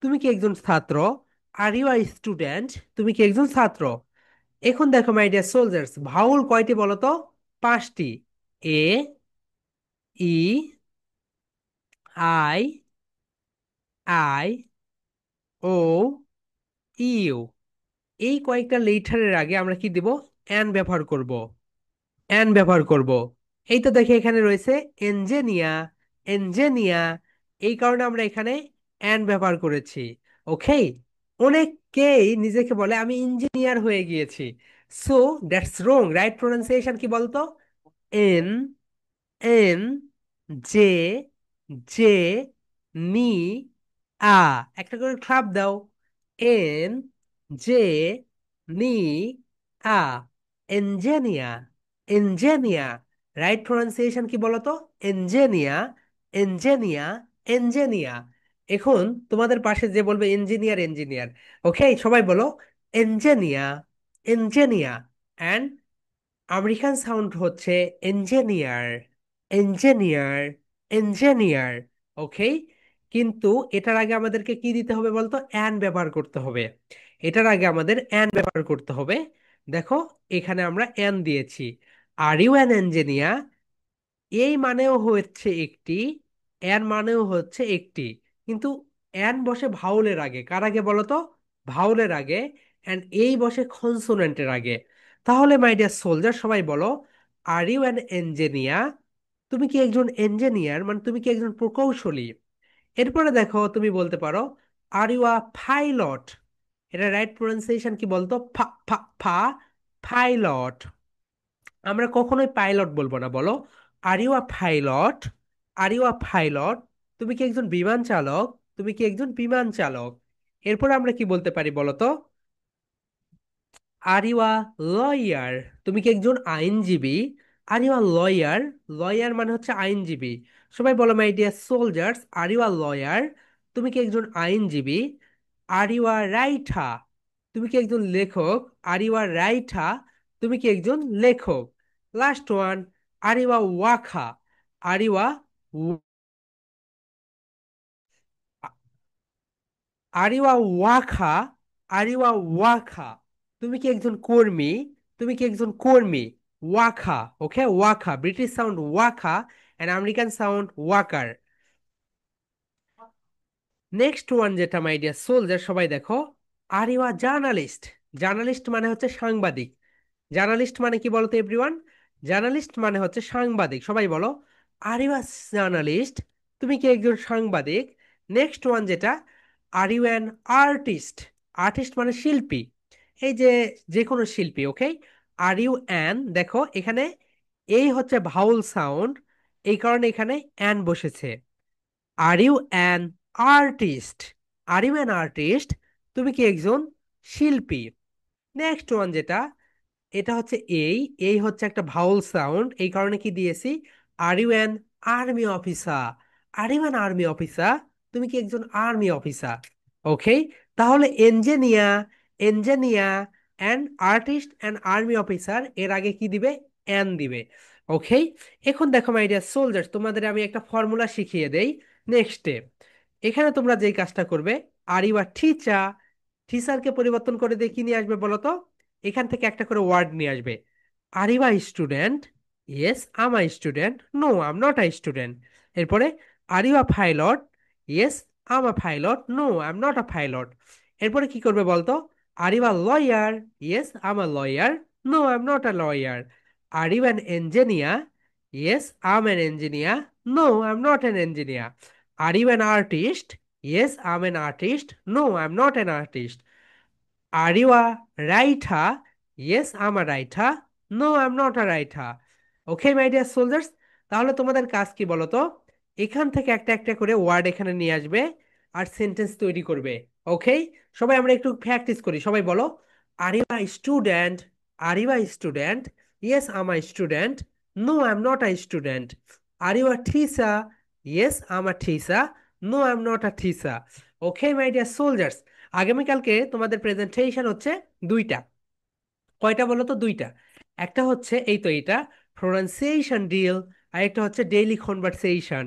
তুমি কি একজন ছাত্র? আর ইউ আ স্টুডেন্ট, তুমি কি একজন ছাত্র? এখন দেখো মাই ডিয়ার সোলজার্স, ভাউল কয়টি বলো তো? 5টি। এ, ই, আই, আই, ও, ইউ। এই কয়েকটা লেটারের আগে আমরা কি দিব? অ্যান ব্যবহার করব। অ্যান ব্যবহার করব। এই তো দেখে এখানে রয়েছে এঞ্জেনিয়া, এঞ্জেনিয়া। এই কারণে আমরা এখানে অ্যান ব্যবহার করেছি। ওকে, অনেকেই নিজেকে বলে আমি ইঞ্জিনিয়ার হয়ে গিয়েছি। So that's wrong. Right pronunciation কি বলতো? এন, এন, জে, জে, নি, আ। একটা করে ক্লাপ দাও। এন, জে, নি, আ। এঞ্জেনিয়া, এঞ্জেনিয়া। রাইট প্রোনাউন্সিয়েশন কি বলতো? এঞ্জেনিয়া, এঞ্জেনিয়া, এঞ্জেনিয়া। এখন তোমাদের পাশে যে বলবে ইঞ্জিনিয়ার, ইঞ্জিনিয়ার। ওকে, সবাই বলো এঞ্জেনিয়া, এঞ্জেনিয়া। অ্যান্ড আমেরিকান সাউন্ড হচ্ছে ইঞ্জিনিয়ার, ইঞ্জিনিয়ার, ইঞ্জিনিয়ার। ওকে, কিন্তু এটার আগে আমাদেরকে কি দিতে হবে বলতো? অ্যান ব্যবহার করতে হবে। এটার আগে আমাদের অ্যান ব্যবহার করতে হবে। দেখো, এখানে আমরা অ্যান দিয়েছি। আর ইউ অ্যান ইঞ্জিনিয়ার, এই মানেও হচ্ছে একটি, এর মানেও হচ্ছে একটি। কিন্তু এন বসে ভাউলের আগে। কার আগে বলো তো? ভাউলের আগে। অ্যান্ড এই বসে কনসোনেন্টের আগে। তাহলে মাই ডিয়ার সোলজার, সবাই বলো, আর ইউ অ্যান ইঞ্জিনিয়ার? তুমি কি একজন ইঞ্জিনিয়ার, মানে তুমি কি একজন প্রকৌশলী? এরপরে দেখো, তুমি বলতে পারো, আর ইউ আ পাইলট। এটা রাইট প্রোনাউন্সিয়েশন কি বলতো? ফা, ফা, ফা, পাইলট। আমরা কখনোই পাইলট বলবো না, বলো are you a pilot. Are you a pilot, তুমি কি একজন বিমান চালক? তুমি কি একজন বিমান চালক? এরপর আমরা কি বলতে পারি বলো তো? আর ইউ আ লয়ার, তুমি কি একজন আইনজীবী? Are you a lawyer. Lawyer মানে হচ্ছে আইনজীবী। সবাই বলো my dear soldiers, are you a lawyer, তুমি কি একজন আইনজীবী? আর ইউ আর রাইটার, তুমি কি একজন লেখক? আর ইউ আর রাইটার, তুমি কি একজন লেখক? Last one, are you are ওয়াকা। Are you are, are you are ওয়াকা। আর ইউ আর ওয়াকা, তুমি কি একজন কর্মী? তুমি কি একজন কর্মী? ওয়াকা। ওকে, ওয়াকা। ব্রিটিশ সাউন্ড ওয়াকা, and American sound worker. Next one যেটা মাই ডিয়ার সোলজার, সবাই দেখো, are you are journalist. Journalist মানে হচ্ছে সাংবাদিক। জার্নালিস্ট মানে কি বলতো এভরিওয়ান? জার্নালিস্ট মানে হচ্ছে সাংবাদিক। সবাই বলো, আর ইউ আর জার্নালিস্ট, তুমি কি একজন সাংবাদিক? নেক্সট ওয়ান যেটা, are you an artist. Artist মানে শিল্পী। এই যে, যে কোনো শিল্পী। ওকে, আর ইউ অ্যান, দেখো এখানে এই হচ্ছে ভাউল সাউন্ড, এই কারণে এখানে অ্যান বসেছে। Are you an artist? Are you an artist? তুমি কি একজন শিল্পী? নেক্সট ওয়ান যেটা, এটা হচ্ছে এই, এই হচ্ছে একটা ভাউল সাউন্ড, এই কারণে কি দিয়েছি, are you an army officer? Are you an army officer? তুমি কি একজন আর্মি অফিসার? ওকে, তাহলে engineer, engineer and artist and army officer, এর আগে কি দিবে, অ্যান দিবে। ওকে, এখন দেখো মাই ডিয়ার সোলজার্স, তোমাদের আমি একটা ফর্মুলা শিখিয়ে দেই। নেক্সট স্টেপ, এখানে তোমরা যেই কাজটা করবে, আর ইউ আর টিচার, টিচারকে পরিবর্তন করে দিয়ে কি নিয়ে আসবে বলো তো, এখান থেকে একটা করে ওয়ার্ড নিয়ে আসবে। Are you a student? Yes I'm a student. No I'm not a student. এরপরে, are you a pilot? Yes I'm a pilot. No I'm not a pilot. এরপরে কি করবে বলতো, are you a lawyer? Yes I'm a lawyer. No I'm not a lawyer. Are you an engineer? Yes I'm an engineer. No I'm not an engineer. Are you an artist? Yes I'm an artist. No I'm not an artist. Are you a writer? Yes, I'm a writer. No, I'm not a writer. Okay, my dear soldiers, তাহলে তোমাদের কাজ কি বলো তো, এখান থেকে একটা একটা করে ওয়ার্ড এখানে নিয়ে আসবে আর সেন্টেন্স তৈরি করবে। ওকে, সবাই আমরা একটু প্র্যাকটিস করি, সবাই বলো, are you a student? Are you a student? Yes I'm a student. No I am not a student. Are you a teacher? Yes I'm a teacher. No I am not a teacher. Okay my dear soldiers, আগামীকালকে তোমাদের প্রেজেন্টেশন হচ্ছে দুইটা। কয়টা বলো তো, দুইটা। একটা হচ্ছে এই তো এইটা, প্রোনাউন্সিয়েশন ডিল, আর একটা হচ্ছে ডেইলি কনভারসেশন।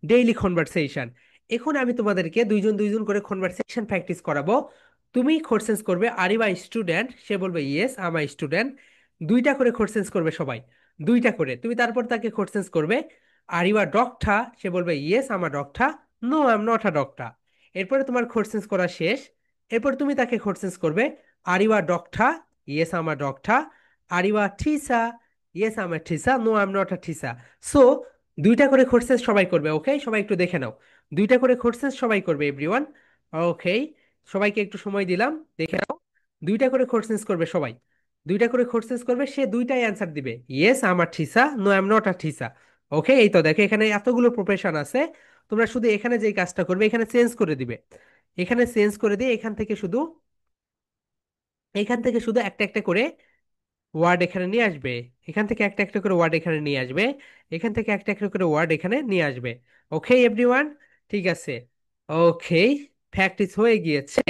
ডেইলি কনভারসেশন, এখন আমি তোমাদেরকে দুইজন দুইজন করে কনভারসেশন প্র্যাকটিস করাবো। তুমি কোশ্চেন্স করবে, আর ইউ আই স্টুডেন্ট? সে বলবে ইয়েস আম আই স্টুডেন্ট। দুইটা করে কোশ্চেন্স করবে সবাই, দুইটা করে। তুমি তারপর তাকে কোশ্চেন্স করবে, আর ইউ আর ডক্টর? সে বলবে yes I'm a doctor. No I am not a doctor. এরপরে তোমার কোশ্চেন্স করা শেষ, এরপর তুমি তাকে কোশ্চেন্স করবে, are you are doctor? Yes, I'm a doctor. Are you a teacher? Yes, I'm a teacher. No, I'm not a teacher. So, দুইটা করে কোর্সেস সবাই করবে। ওকে, সবাই একটু দেখে নাও, দুইটা করে কোর্সেস সবাই করবে এভরিওয়ান। ওকে, সবাইকে একটু সময় দিলাম, দেখে নাও। দুইটা করে কোর্সেস করবে সবাই, দুইটা করে কোর্সেস করবে, সে দুইটাই অ্যান্সার দিবে, yes I'm a teacher, no I am not a teacher. Okay, এই তো দেখো এখানে এতগুলো প্রফেশন আছে, তোমরা শুধু এখানে যেই কাজটা করবে, এখানে চেঞ্জ করে দিবে, এখানে চেঞ্জ করে দিয়ে এখান থেকে শুধু, এখান থেকে শুধু একটা একটা করে ওয়ার্ড এখানে নিয়ে আসবে, এখান থেকে একটা একটা করে ওয়ার্ড এখানে নিয়ে আসবে, এখান থেকে একটা একটা করে ওয়ার্ড এখানে নিয়ে আসবে। ওকে এভরিওয়ান, ঠিক আছে। ওকে, প্র্যাকটিস হয়ে গিয়েছে।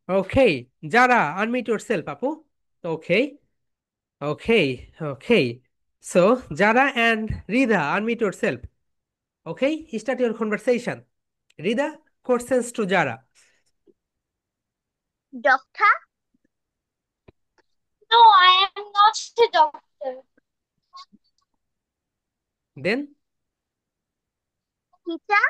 ওকে, যারা আনমিউট ইয়োরসেলফ আপু। ওকে, ওকে, ওকে, সো যারা and Rida unmute yourself. Okay, start your conversation. Rida, questions to যারা। Doctor? No, I am not a doctor. Then, Teacher?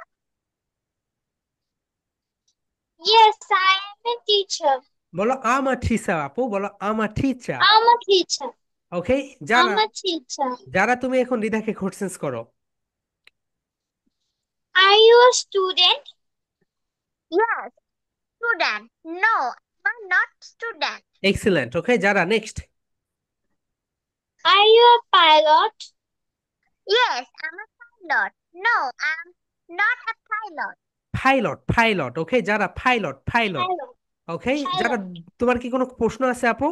Yes, I am a teacher. বলো আমার ঠিসা আপু, বলো আমার ঠিচা। I'm a teacher. ওকে, যারা, I'm a teacher. যারা তুমি এখন রিদাকে কোশ্চেন্স করো। Are you a student? Yes, student. No, I'm not student. Excellent. Okay, যারা next. Are you a pilot? Yes, I'm a pilot. No, I'm not a pilot. Pilot, pilot. Okay, যারা পাইলট, পাইলট। Pilot. ওকে, যারা, Pilot. তোমার কি কোনো প্রশ্ন আছে আপু?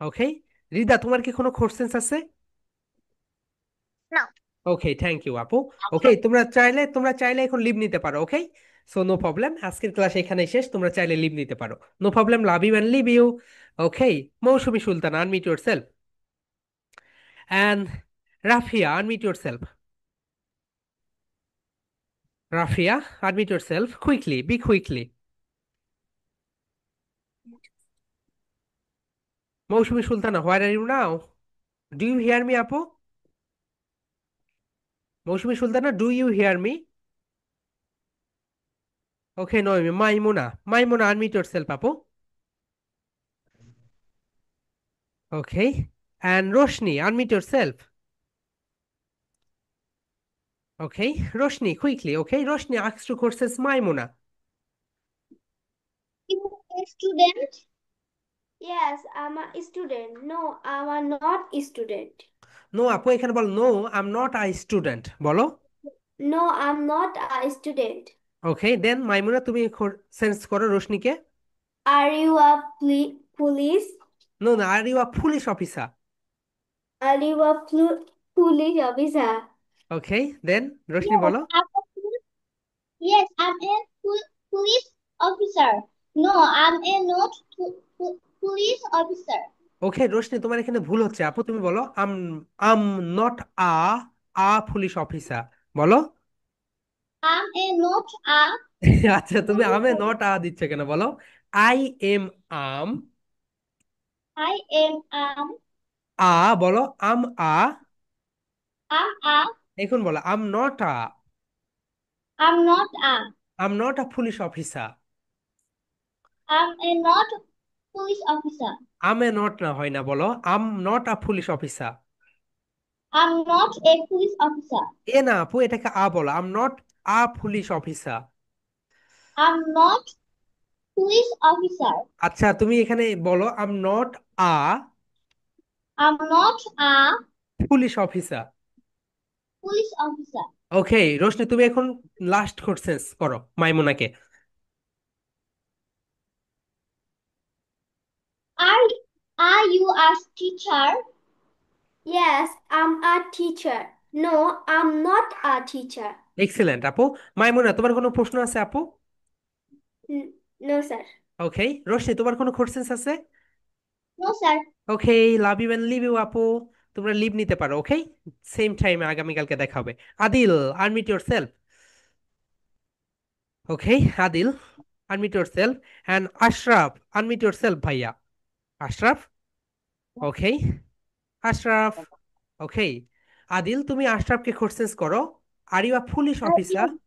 ওকে, রিদা তোমার কি কোনো কোশ্চেন্স আছে? No. ওকে, থ্যাংক ইউ আপু। ওকে, তোমরা চাইলে এখন লিভ নিতে পারো। ওকে, সো নো প্রবলেম, আজকের ক্লাস এখানে শেষ, তোমরা চাইলে লিভ নিতে পারো। No problem, love you and leave you. Okay, Mousumi Sultana unmute your self, and Rafia unmute your self. Rafia, unmute your self quickly, be quickly. Mousumi Sultana, where are you now? Do you hear me আপু? Mousumi Sultana, do you hear me? Okay, নয় Maimuna, Maimuna unmute yourself আপু। Okay, and Roshni unmute your self. Okay, Roshni quickly. Okay, Roshni ask two courses Maimuna. You a student? Yes, I'm a student. No, I'm a not a student. No আপু, এখানে বলো no I am not a student বলো। No, I'm not a student. Okay, then Maimuna তুমি সেন্স করো রোশনিকে। Are you a police? No না, are you a police officer. Are you a police officer? Okay, then Roshni Yes, বলো। I'm a yes, I'm a police officer. No, I'm a not police officer. ওকে রোশনি, তোমার এখানে ভুল হচ্ছে আপু, তুমি বলো I'm I'm not a a police officer বলো। I'm a not a আচ্ছা, তুমি police আমে নট officer. আ দিচ্ছ কেন বলো। I am I'm I am a বলো, আম আ। I'm a এখন বলো I'm not a I'm not a I'm not a police officer. I'm a not police officer. আমে নট না হয় না, বলো I'm not a police officer. I'm not a police officer. এ না আপু, এটাকে আ বলো, I'm not a police officer. I'm not police officer. আচ্ছা, তুমি এখানে বলো I'm not a I'm not a police officer. police officer. ওকে রোশনি, তুমি এখন লাস্ট কোশ্চেন করো মাইমুনাকে। Are are you a teacher? Yes, I'm a teacher. No, I'm not a teacher. Excellent আপু। মাইমুনা, তোমার কোনো প্রশ্ন আছে আপু? No, sir. ওকে রোশনি, তোমার কোনো কোশ্চেন আছে? No, sir. Okay, love you and leave you আপু। তোমরা লিভ নিতে পারো। ওকে, সেম টাইমে আগামীকালকে দেখা হবে। Adil, unmute your self. Okay Adil, unmute your self. And Ashraf, unmute your self ভাইয়া। আশরাফ। ওকে আশরাফ। ওকে আদিল, তুমি আশরাফকে কোশ্চেন করো। Are you a police Are officer? you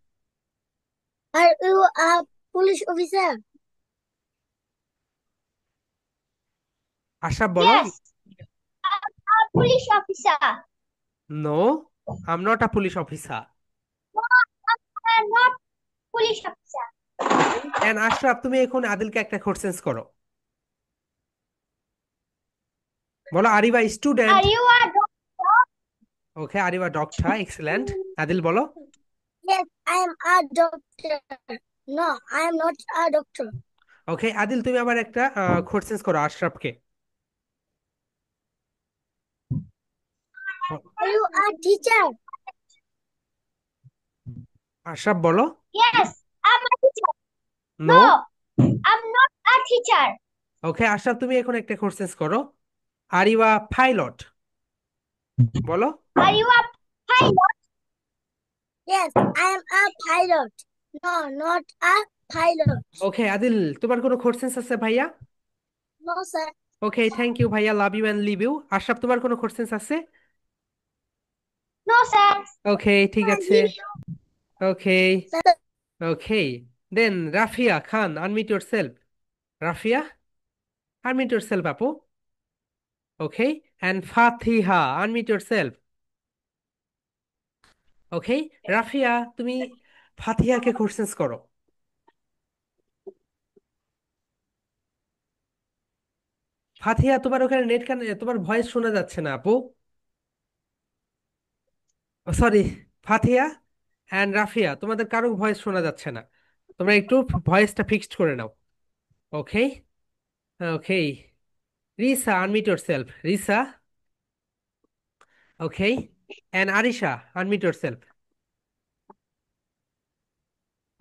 are you a police officer? Ashraf বলো। Yes, I'm a police officer. No, I am not a police officer. No, I'm not police officer. Okay, and Ashraf, তুমি এখন আদিলকে একটা কোশ্চেন করো। বলো are you a student? Are you a doctor? Okay, are you a doctor? Excellent. Adil বলো। Yes, I am a doctor. No, I am not a doctor. ওকে আদিল, তুমি আবার একটা কোশ্চেন করো আশরাফকে। Are you a teacher? Ashraf বলো। Yes, I'm a teacher. নো। No, I'm not a teacher. Okay Ashraf, তুমি এখন একটা কোশ্চেন করো। Are you a pilot? বলো। Are you a pilot? Yes, I am a pilot. No, not a pilot. Okay Adil, তোমার কোনো কোশ্চেন আছে ভাইয়া? No, sir. Okay, thank you ভাইয়া, love you and leave you. Ashraf, তোমার কোনো কোশ্চেন আছে? No, sir. ওকে ঠিক আছে। Okay. Sir. Okay, then Rafia Khan, unmute your self. Rafia, unmute your self আপু। Okay, and Fatiha, unmute your self. Okay Rafia, তুমি ফাতিহাকে কোশ্চেন করো। ফাতিহা, তোমার ওখানে নেট কানে, তোমার ভয়েস শোনা যাচ্ছে না আপু। সরি, ফাতিহা অ্যান্ড রাফিয়া, তোমাদের কারো ভয়েস শোনা যাচ্ছে না। তোমরা একটু ভয়েসটা ফিক্সড করে নাও। Okay. Okay Risa, unmute your self Risa. Okay, and Arisha, unmute your self.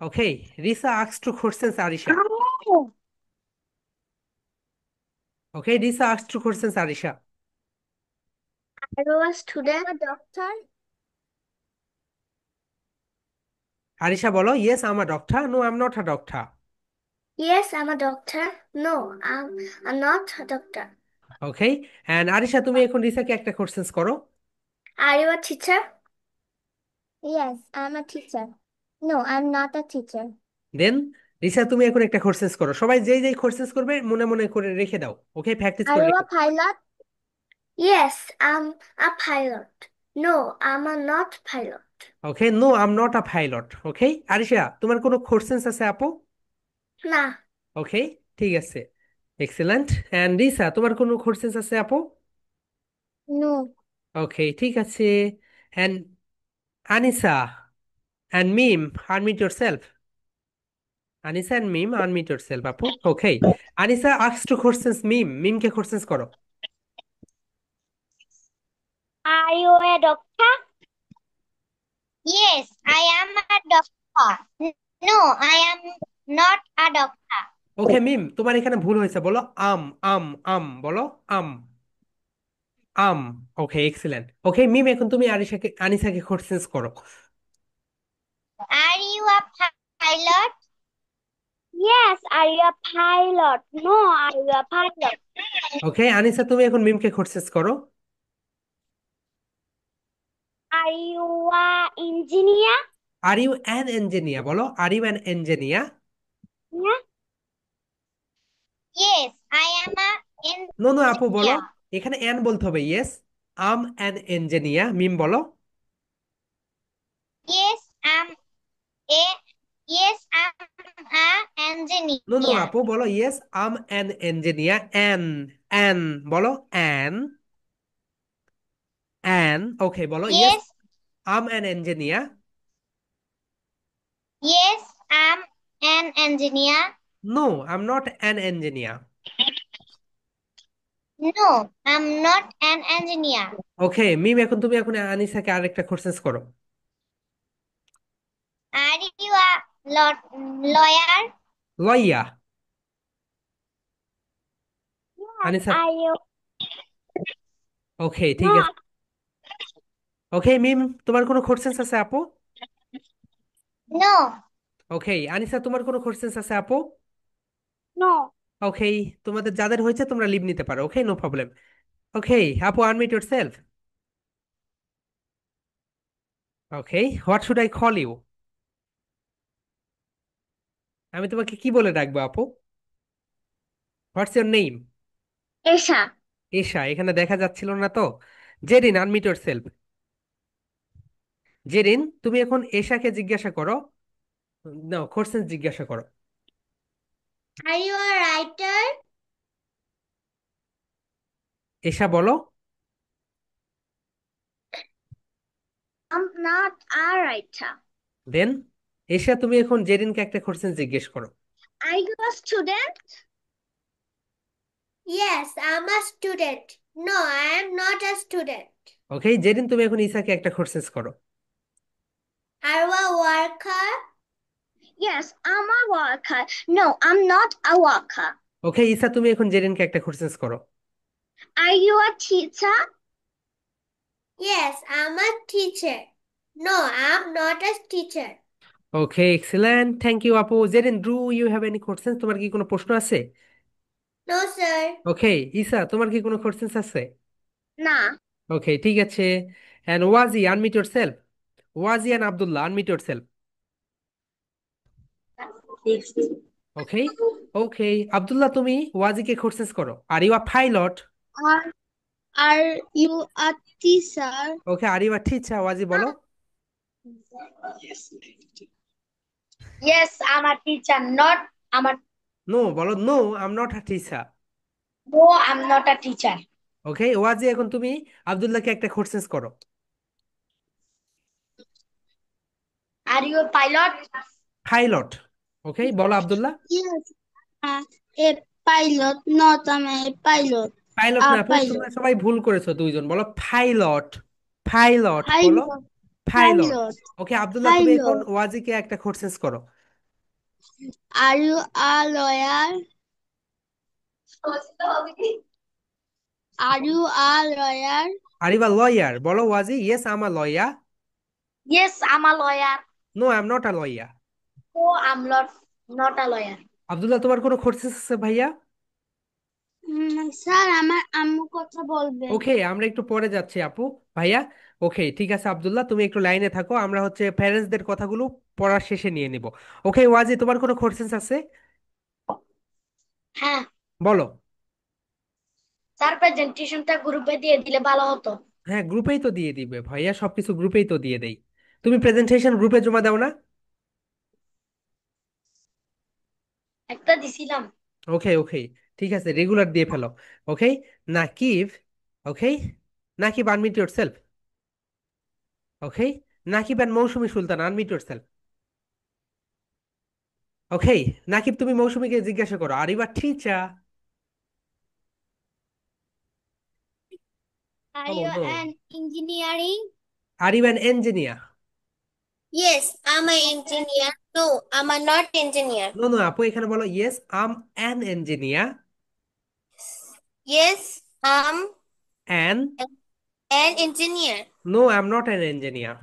Okay, Risa ask two questions Arisha. Okay, Risa ask two questions Arisha. Are you a student? I'm a doctor. Arisha বলো, yes I am a doctor. No I am not a doctor. Yes, I'm a doctor. No, I'm not a doctor. Okay, and Arisha, তুমি এখন রিসাকে একটা কোশ্চেন করো। Are you a teacher? Yes, I'm a teacher. No, I'm not a teacher. দেন রিসা, তুমি এখন একটা কোশ্চেন করো। সবাই যেই যেই কোশ্চেন করবে মনে মনে করে রেখে দাও। ওকে, প্র্যাকটিস Are করে you রেখে a দাও। pilot? Yes, I'm a pilot. No, I'm a not pilot. Okay, no I am not a pilot. Okay Arisha, তোমার কোনো কোশ্চেন আছে আপু? না। ওকে ঠিক আছে। এক্সেলেন্ট। অ্যান্ড রিসা, তোমার কোনো কোশ্চেন আছে আপু? No. ওকে, ঠিক আছে। And Anisa and Mim, unmute your self. Anisa and Mim, unmute your self আপু। Okay, Anisa ask two questions Mim, মিমকে কোশ্চেন্স করো। Are you a doctor? Yes, I am a doctor. No, I am not a doctor. ওকে মিম, তোমার এখানে ভুল হয়েছে, বলো আম। আম, আম বলো। I'm, um. Okay, excellent. ওকে মিম, এখন তুমি আনিসাকে কোশ্চেন্স করো। Are you a pilot? Yes, are you a pilot? No, are you a pilot? Okay Anisa, তুমি এখন মিমকে কোশ্চেন্স করো। Are you a engineer? Are you an engineer বলো। Are you an engineer? Yeah. Yes, I am a no no আপু, বলো। engineer. এখানে অ্যান বলতে হবে। Yes, I'm an engineer. Mim বলো। Yes, a I'm a no no engineer. আপু, বলো yes I'm an engineer. An, an বলো। An, an. ওকে, বলো yes Yes, I'm an engineer. yes, I'm an engineer. No, I am not an engineer. No, I'm not an engineer. Okay Mim, এখন তুমি এখন আনিসাকে আরেকটা কোশ্চেন করো। Are you a lawyer? লইয়া, Yes, আনিসা। are you? ওকে, ঠিক আছে। No, ওকে মিম, তোমার কোনো কোশ্চেন আছে আপু? no, ওকে আনিসা, তোমার কোনো কোশ্চেন আছে আপু? no. ওকে, তোমাদের যাদের হয়েছে তোমরা লিভ নিতে পারো। ওকে, নো প্রবলেম। ওকে আপু, unmute your self. Okay, what should I call you? আমি তোমাকে কি বলে ডাকবো আপু? What's your name? Esha. Esha, এখানে দেখা যাচ্ছিল না তো। Jerin, unmute your self. Jerin, তুমি এখন এশাকে জিজ্ঞাসা করো। না, কোশ্চেন জিজ্ঞাসা করো। Are you a writer? এশা বলো। I'm not a writer. দেন এশা, তুমি এখন জেরিনকে একটা কোশ্চেন জিজ্ঞেস করো। Are you a student? Yes, I'm a student. No, I am not a student. ওকে জেরিন, তুমি এখন ইসাকে একটা কোশ্চেন করো। Are you a worker? Yes, I'm a worker. No, I'm not a worker. ওকে ইসা, তুমি এখন জেরিনকে একটা কোশ্চেন করো। Are you a teacher? Yes, I'm a teacher. No, I'm not a teacher. Okay excellent, thank you আপু। Jerin, do you have any question? তোমার কি কোনো প্রশ্ন আছে? No, sir. ওকে ইসা, তোমার কি কোনো কোশ্চেন আছে? Nah. ওকে, ঠিক আছে। And Waji, unmute your self. Waji and Abdullah, unmute your self. Okay, okay Abdullah, তুমি ওয়াজিকে কোশ্চেন করো। Are you a pilot? Are are you a teacher? Okay, are you a teacher? Waji বলো। Yes, I'm a teacher. Not I'm a no বলো। No, I am not a teacher. No, I'm not a teacher. Okay Waji, এখন তুমি আব্দুল্লাহকে একটা কোশ্চেন করো। Are you a pilot? Pilot. Okay বলো Abdullah. Yes, a pilot, not I'm a pilot. Pilot A না আপু, তোমরা pilot. সবাই ভুল করেছো দুইজন। বলো পাইলট। পাইলট বলো। Pilot. পাইলট। Pilot. ওকে আব্দুল্লাহ, তুমি এখন Pilot. ওয়াজিকে একটা কোশ্চেন করো। Are you a lawyer? Are you a lawyer? Are you a lawyer? বলো Waji. Yes, I am a lawyer. Yes, I'm a lawyer. No, I am not a lawyer. No, I'm not a lawyer. Abdullah, তোমার কোনো কোশ্চেন আছে ভাইয়া? স্যার আমার আম্মু কথা বলবে। ওকে, আমরা একটু পরে যাচ্ছি আপু, ভাইয়া। ওকে ঠিক আছে আব্দুল্লাহ, তুমি একটু লাইনে থাকো, আমরা হচ্ছে প্যারেন্টসদের কথাগুলো পড়ার শেষে নিয়ে নিব। ওকে ওয়াজি, তোমার কোনো কোশ্চেন আছে? হ্যাঁ, বলো। স্যার প্রেজেন্টেশনটা গ্রুপে দিয়ে দিলে ভালো হতো। হ্যাঁ, গ্রুপেই তো দিয়ে দিবে ভাইয়া, সবকিছু গ্রুপেই তো দিয়ে দেই। তুমি প্রেজেন্টেশন গ্রুপে জমা দাও না? একটা দিছিলাম। ওকে, ওকে। ঠিক আছে, রেগুলার দিয়ে ফেলো। Okay, Nakib. Okay, Nakib unmute yourself. Okay, Nakib and Mousumi Sultan unmute yourself. Okay, Nakib তুমি মৌসুমীকে জিজ্ঞাসা করো, are you a teacher? Are ও you no. an engineering? Are you an engineer? Yes, I'm an engineer. No, I'm a not engineer. No no আপু, এখানে বলো yes I'm an engineer. Yes, I'm an. an engineer. No I am not an engineer.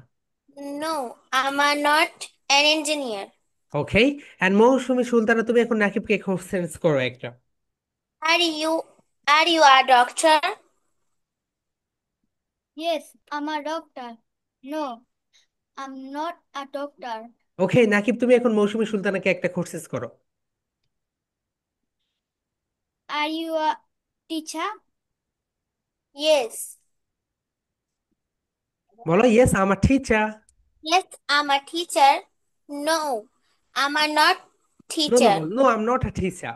No, I'm a not an engineer. Okay, and Mousumi Sultana তুমি এখন নাকিবকে কোশ্চেন্স করো একটা। Are you are you a doctor? Yes, I'm a doctor. No, I'm not a doctor. ওকে, নাকিব তুমি এখন মৌসুমী সুলতানাকে একটা কোশ্চেন্স করো। Are you a teacher? Yes. বলো yes I'm a teacher. Yes, I'm a teacher. No, I'm a not no no teacher. বলো no I am not a teacher.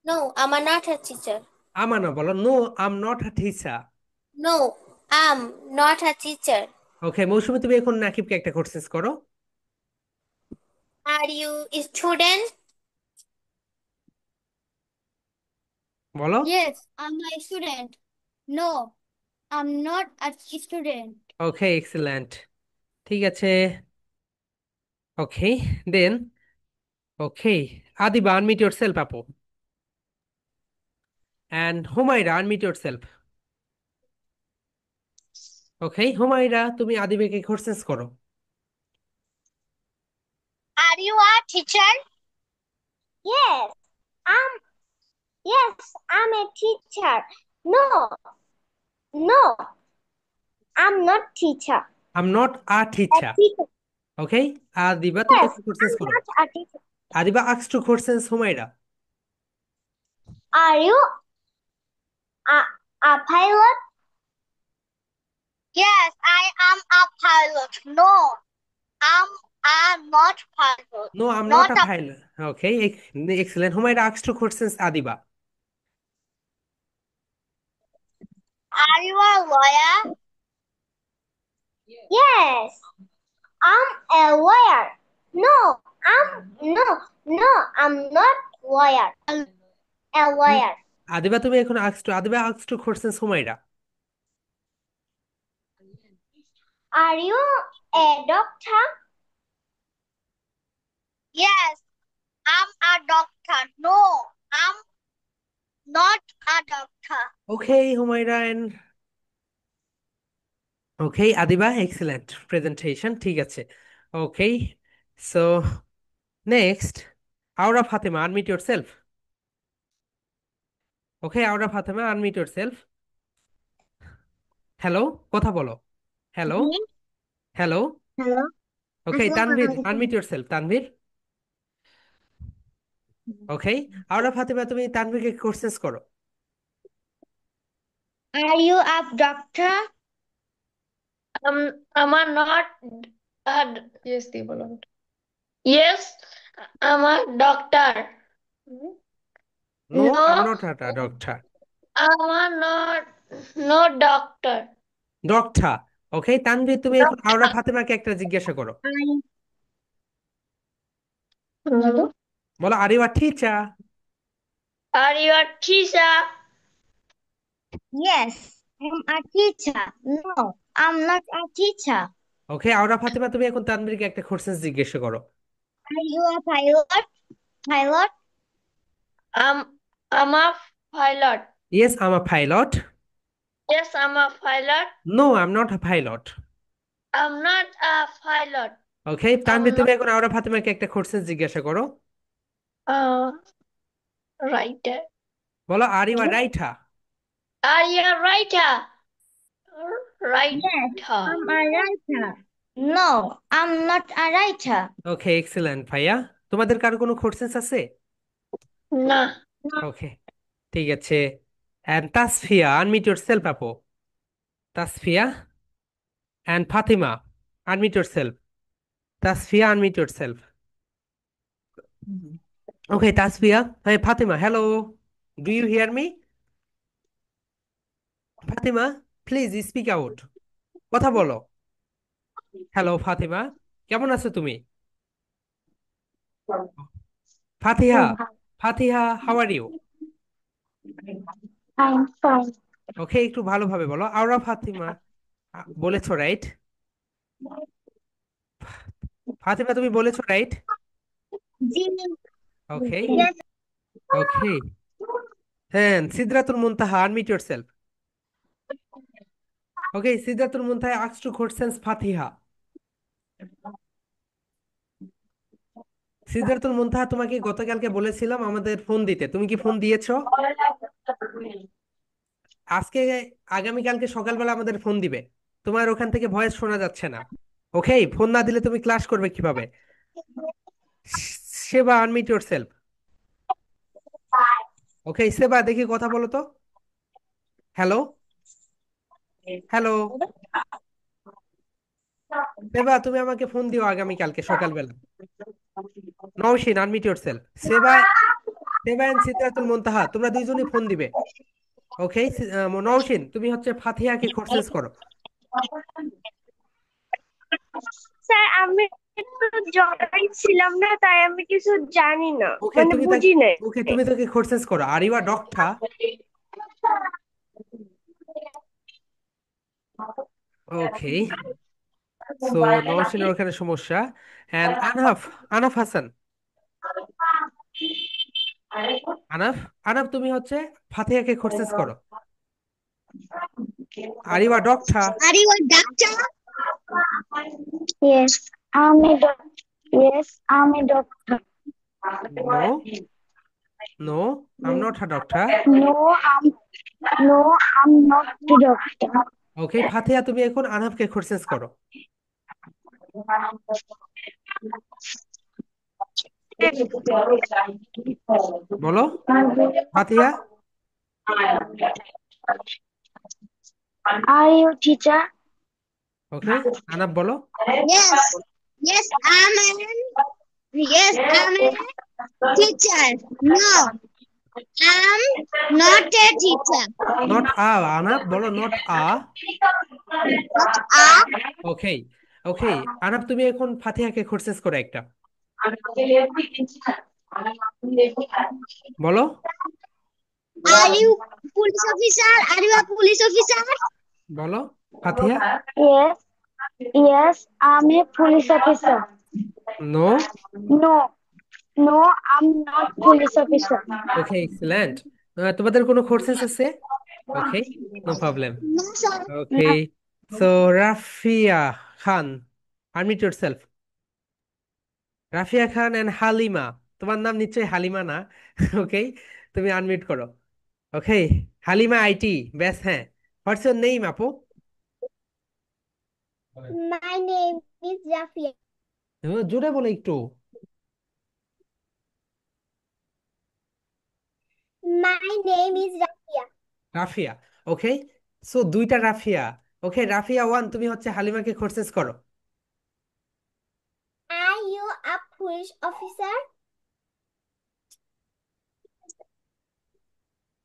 No, I'm a not a teacher. আমা না, বলো no I am not a teacher. No, I'm not a teacher. Okay, Mousumi তুমি এখন নাকিবকে একটা কোশ্চেন্স করো। Are you a student? বলো। Yes, I'm a student. No, I'm not a student. Okay, excellent. ঠিক আছে। ওকে, দেন ওকে, আদিবা আনমিউট ইয়োরসেলফ আপু, অ্যান্ড হুমায়রা আনমিউট ইয়োরসেলফ। ওকে, হুমায়রা তুমি আদিবাকে কোশ্চেন্স করো। Are you a teacher? Yes, I'm yes, I'm a teacher. No, no, I'm not teacher. I am not a A teacher. teacher. ওকে, আদিবা তুমি Yes, একটা কোশ্চেন্স I'm করো। not a teacher. Adiba asks to questions Humaira. Are you a pilot? Yes, I am a pilot. No, I'm not pilot. No, I'm not Not a a. pilot. Okay, excellent. Humaira asks to questions Adiba. Are you a lawyer? Yes, I'm a lawyer. No, I'm not lawyer. A Hmm. lawyer. Adiba তুমি এখন Adiba asks to questions Humaira. Are you a doctor? Yes, I'm a doctor. No, I'm not a doctor. Okay, Humaira and okay, Adiba, excellent presentation. ঠিক আছে। Okay, so next, Aura Fatima, unmute yourself. Okay, Aura Fatima, unmute yourself. Hello, কথা বলো। Hello, hello. Hello. Okay, Tanvir, unmute Assalamualaikum. yourself. Tanvir. ওকে, আওরা ফাতেমা তুমি তানভীরকে কোশ্চেন্স করো। Are you a doctor? Am I not? Yes, they belong. Yes, I'm a doctor. No I am No, not a doctor. I'm not. No doctor. Doctor. Okay, Tanvir তুমি এখন আওরা Doctor. ফাতেমাকে একটা জিজ্ঞাসা করো। Hello? বলো are you a teacher? Are you a teacher? Yes, I'm a teacher. No, I'm not a teacher. ওকে, আওরা ফাতেমা তুমি এখন তানভীরকে একটা কোশ্চেন্স জিজ্ঞাসা করো। Are you a pilot? Pilot? I'm a pilot. Yes I am a pilot. Yes, I'm a pilot. No I am not a pilot. I'm not a pilot. Okay, I'm Tanvir not তুমি এখন আওরা ফাতেমাকে একটা কোশ্চেন্স জিজ্ঞাসা করো। a writer. বলো are you a writer? Are you a writer? Yes, I'm a writer. No, I'm not a writer. Okay, excellent ভাইয়া। তোমাদের কারো কোনো কোশ্চেন্স আছে? না। ওকে, ঠিক আছে। এন্ড তাসফিয়া আনমিউট ইয়োরসেলফ আপু। Tasfia and Fatima, unmute yourself. Tasfia, unmute yourself. Okay, Tasfia. Hey, Fatima, hello. Do you hear me? Fatima, please speak out, কথা বলো। হ্যালো ফাতিমা, কেমন আছো তুমি? Fatiha, Fatiha, how are you? I'm fine. Okay, একটু ভালোভাবে বলো। আওরা ফাতিমা, বলেছো রাইট? ফাতিমা তুমি বলেছো রাইট? ওকে, Yes, ওকে। হ্যাঁ, Sidratul Muntaha, unmute yourself. Okay, Sidratul Muntaha asked two questions Fatiha. Sidratul Muntaha তোমাকে গতকালকে বলেছিলাম আমাদের ফোন দিতে, তুমি কি ফোন দিয়েছো? আজকে, আগামীকালকে সকালবেলা আমাদের ফোন দিবে। তোমার ওখান থেকে ভয়েস শোনা যাচ্ছে না। ওকে, ফোন না দিলে তুমি ক্লাস করবে কিভাবে? সেবা, আনমিউট ইয়োরসেলফ। ওকে সেবা, দেখি কথা বলো তো। Hello, hello. সেবা, তুমি আমাকে ফোন দিও আগামীকালকে সকালবেলা। Nowshin, unmute yourself. সেবা, সেবা এন্ড সিদরাতুল মুনতাহা, তোমরা দুইজনই ফোন দিবে। ওকে, নওশিন তুমি হচ্ছে ফাতিহাকে কোর্সেস করো। স্যার আমি তো জয়েন ছিলাম না, তাই আমি কিছু জানি না, ওকে মানে তুমি তাকে, বুঝি নাই। ওকে তুমি তোকে কোর্সেস করো। Are you are doctor? Okay, so নওশিনের ওখানে সমস্যা। এন্ড আনাফ, আনাফ হাসান, আনাফ, আনাফ তুমি হচ্ছে ফাতিহাকে কোর্সেস করো। Are you are doctor? Are you a doctor? Yes, I'm a doctor. Yes, I'm a doctor. No, no, I am not a doctor. No, I'm not a doctor. Okay Fatiha, তুমি এখন আনাফকে কোর্সেস করো। বলো ফাতিহা। Are you teacher? ওকে, আনাফ বলো। Yes, yes, I'm a teacher. No, I'm not a teacher. Not a, আনাফ বলো নট আ। Are ওকে, ওকে। আনাফ তুমি এখন ফাতিহাকে কোর্সেস করো একটা। বলো। you police officer? Are you a police officer? বলো ফাতিহা। Yes, yes, I'm a police officer. No. No, no, I'm not police officer. Okay, excellent. তোমাদের কোনো কোর্সেস আছে? Okay, no problem. No, sir. Okay, so Rafia Khan, unmute yourself. Rafia Khan and Halima, তোমার নাম নিশ্চয়ই হালিমা না? ওকে, তুমি আনমিউট করো। ওকে, হালিমা আইটি, ব্যাস হ্যাঁ। হোয়াটস ইউর নেম আপু? My name is Rafia. জোরে বলো একটু। My name is Rafia. Rafia, okay. So দুইটা রাফিয়া। ওকে, রাফিয়া ওয়ান তুমি হচ্ছে হালিমাকে কোর্সেস করো। Are you a police officer?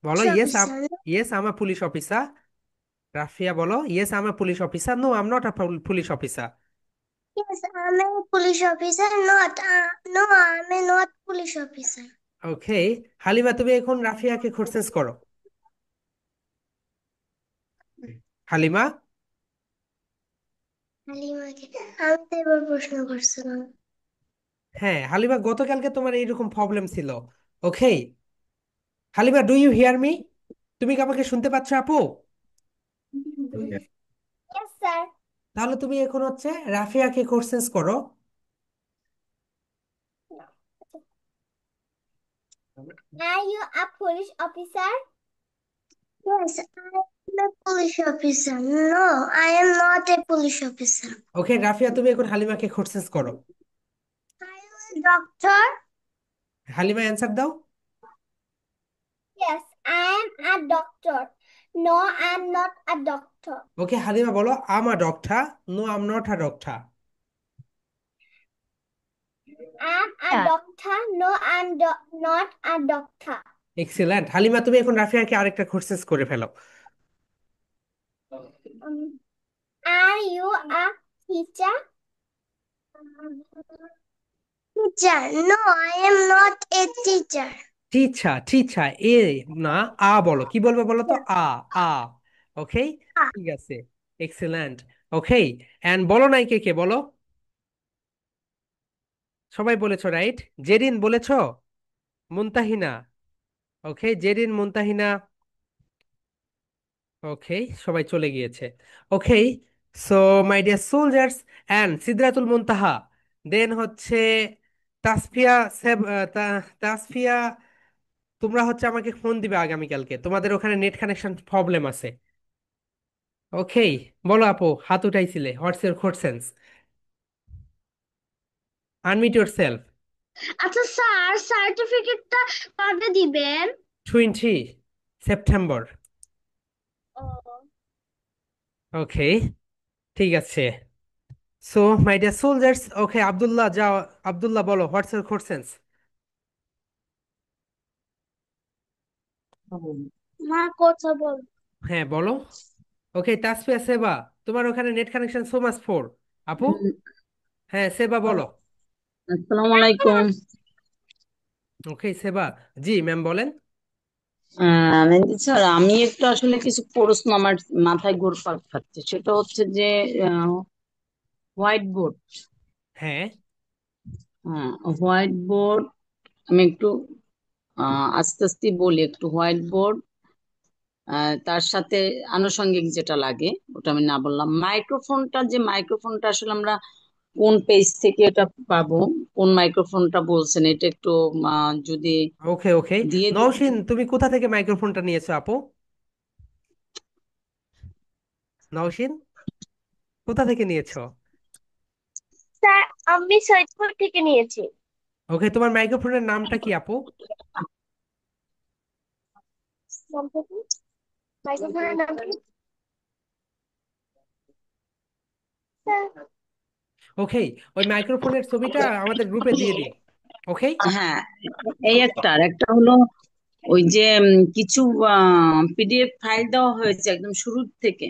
বলো Police yes, officer. Yes I'm a police officer. Rafia বলো yes I'm a police officer. No, I'm not a police officer. Yes, I'm a police officer. Not, no, I'm a not police officer. ওকে, হালিমা তুমি এখন রাফিয়াকে কোর্সেস করো। হালিমা। হালিমাকে আমি তো এবার প্রশ্ন করছিলাম। হ্যাঁ হালিমা, গতকালকে তোমার এইরকম প্রবলেম ছিল। Okay, Halima do you hear me? তুমি কি আমাকে শুনতে পাচ্ছ আপু? Yes, sir. তাহলে তুমি এখন হচ্ছে রাফিয়াকে কোর্সেস করো। Are you a police officer? Yes, I'm a police officer. No, I am not a police officer. ওকে রাফিয়া, তুমি এখন হালিমাকে কোর্সেস করো। Are you a doctor? Halima answer দাও। Yes, I am a doctor. No, I am not a doctor. Okay Halima বলো I'm a doctor. No, I'm not a doctor. I am a doctor. No, I am not a doctor. Excellent. Halima, তুমি এখন রাফিয়াকে আরেকটা কোর্সেস করে ফেলো। Um, are you a teacher? Teacher. No, I am not a teacher. টিছা, টিছা, এ না, আ বলো। কি বলবে বলো তো? আ, আ। ওকে, Ah, ঠিক আছে, এক্সিলেন্ট। ওকে, এন্ড বলো নাই কে কে বলো। সবাই বলেছো, রাইট? জেরিন বলেছো, মুনতাহিনা। ওকে, জেরিন, মুনতাহিনা। ওকে, সবাই চলে গিয়েছে। Okay, so my dear soldiers and Sidratul Muntaha, then হচ্ছে তাসফিয়া, তাসফিয়া, তোমরা হচ্ছে আমাকে ফোন দিবে আগামীকালকে, তোমাদের ওখানে নেট কানেকশন প্রবলেম আছে। ওকে, বলো আপু, হাত উঠাইছিলে, what's your questions? Unmute your self. আচ্ছা স্যার, সার্টিফিকেটটা কবে দিবেন? 20 সেপ্টেম্বর। ও, ওকে, ঠিক আছে। So my dear soldiers, okay, Abdullah যাও। আব্দুল্লাহ বলো, হোয়াটস ইউর কোশ্চেন্স? মা কথা বল। হ্যাঁ বলো। ওকে, তাসফিয়া, সেবা, তোমার ওখানে net connection so much four. আপু, হ্যাঁ সেবা বলো। আসসালামু আলাইকুম। ওকে সেবা, জি ম্যাম বলেন। মেহেদি স্যার, আমি একটু আসলে কিছু প্রশ্ন আমার মাথায় ঘুরপাক খাচ্ছে। সেটা হচ্ছে যে হোয়াইট বোর্ড। হ্যাঁ, হোয়াইট বোর্ড, আমি একটু আস্তে আস্তে বলি। একটু হোয়াইট বোর্ড, তার সাথে আনুষঙ্গিক যেটা লাগে ওটা আমি না বললাম। মাইক্রোফোনটা, যে মাইক্রোফোনটা আসলে আমরা কোন পেজ থেকে এটা পাবো, কোন মাইক্রোফোনটা বলছেন, এটা একটু যদি ওকে ওকে। দিয়ে নওশিন, দিতেন। তুমি কোথা থেকে মাইক্রোফোনটা নিয়েছো আপু? নওশিন, কোথা থেকে নিয়েছো? স্যার, আমি সৈয়দপুর থেকে নিয়েছি। ওকে, তোমার মাইক্রোফোনের নামটা কি আপু? নামটা কি? মাইক্রোফোনের নাম কি স্যার? ওকে, ওই মাইক্রোফোনের ছবিটা আমাদের গ্রুপে দিয়ে দিও। ওকে, হ্যাঁ, এই একটা আর একটা হলো ওই যে কিছু পিডিএফ ফাইল দেওয়া হয়েছে একদম শুরুর থেকে।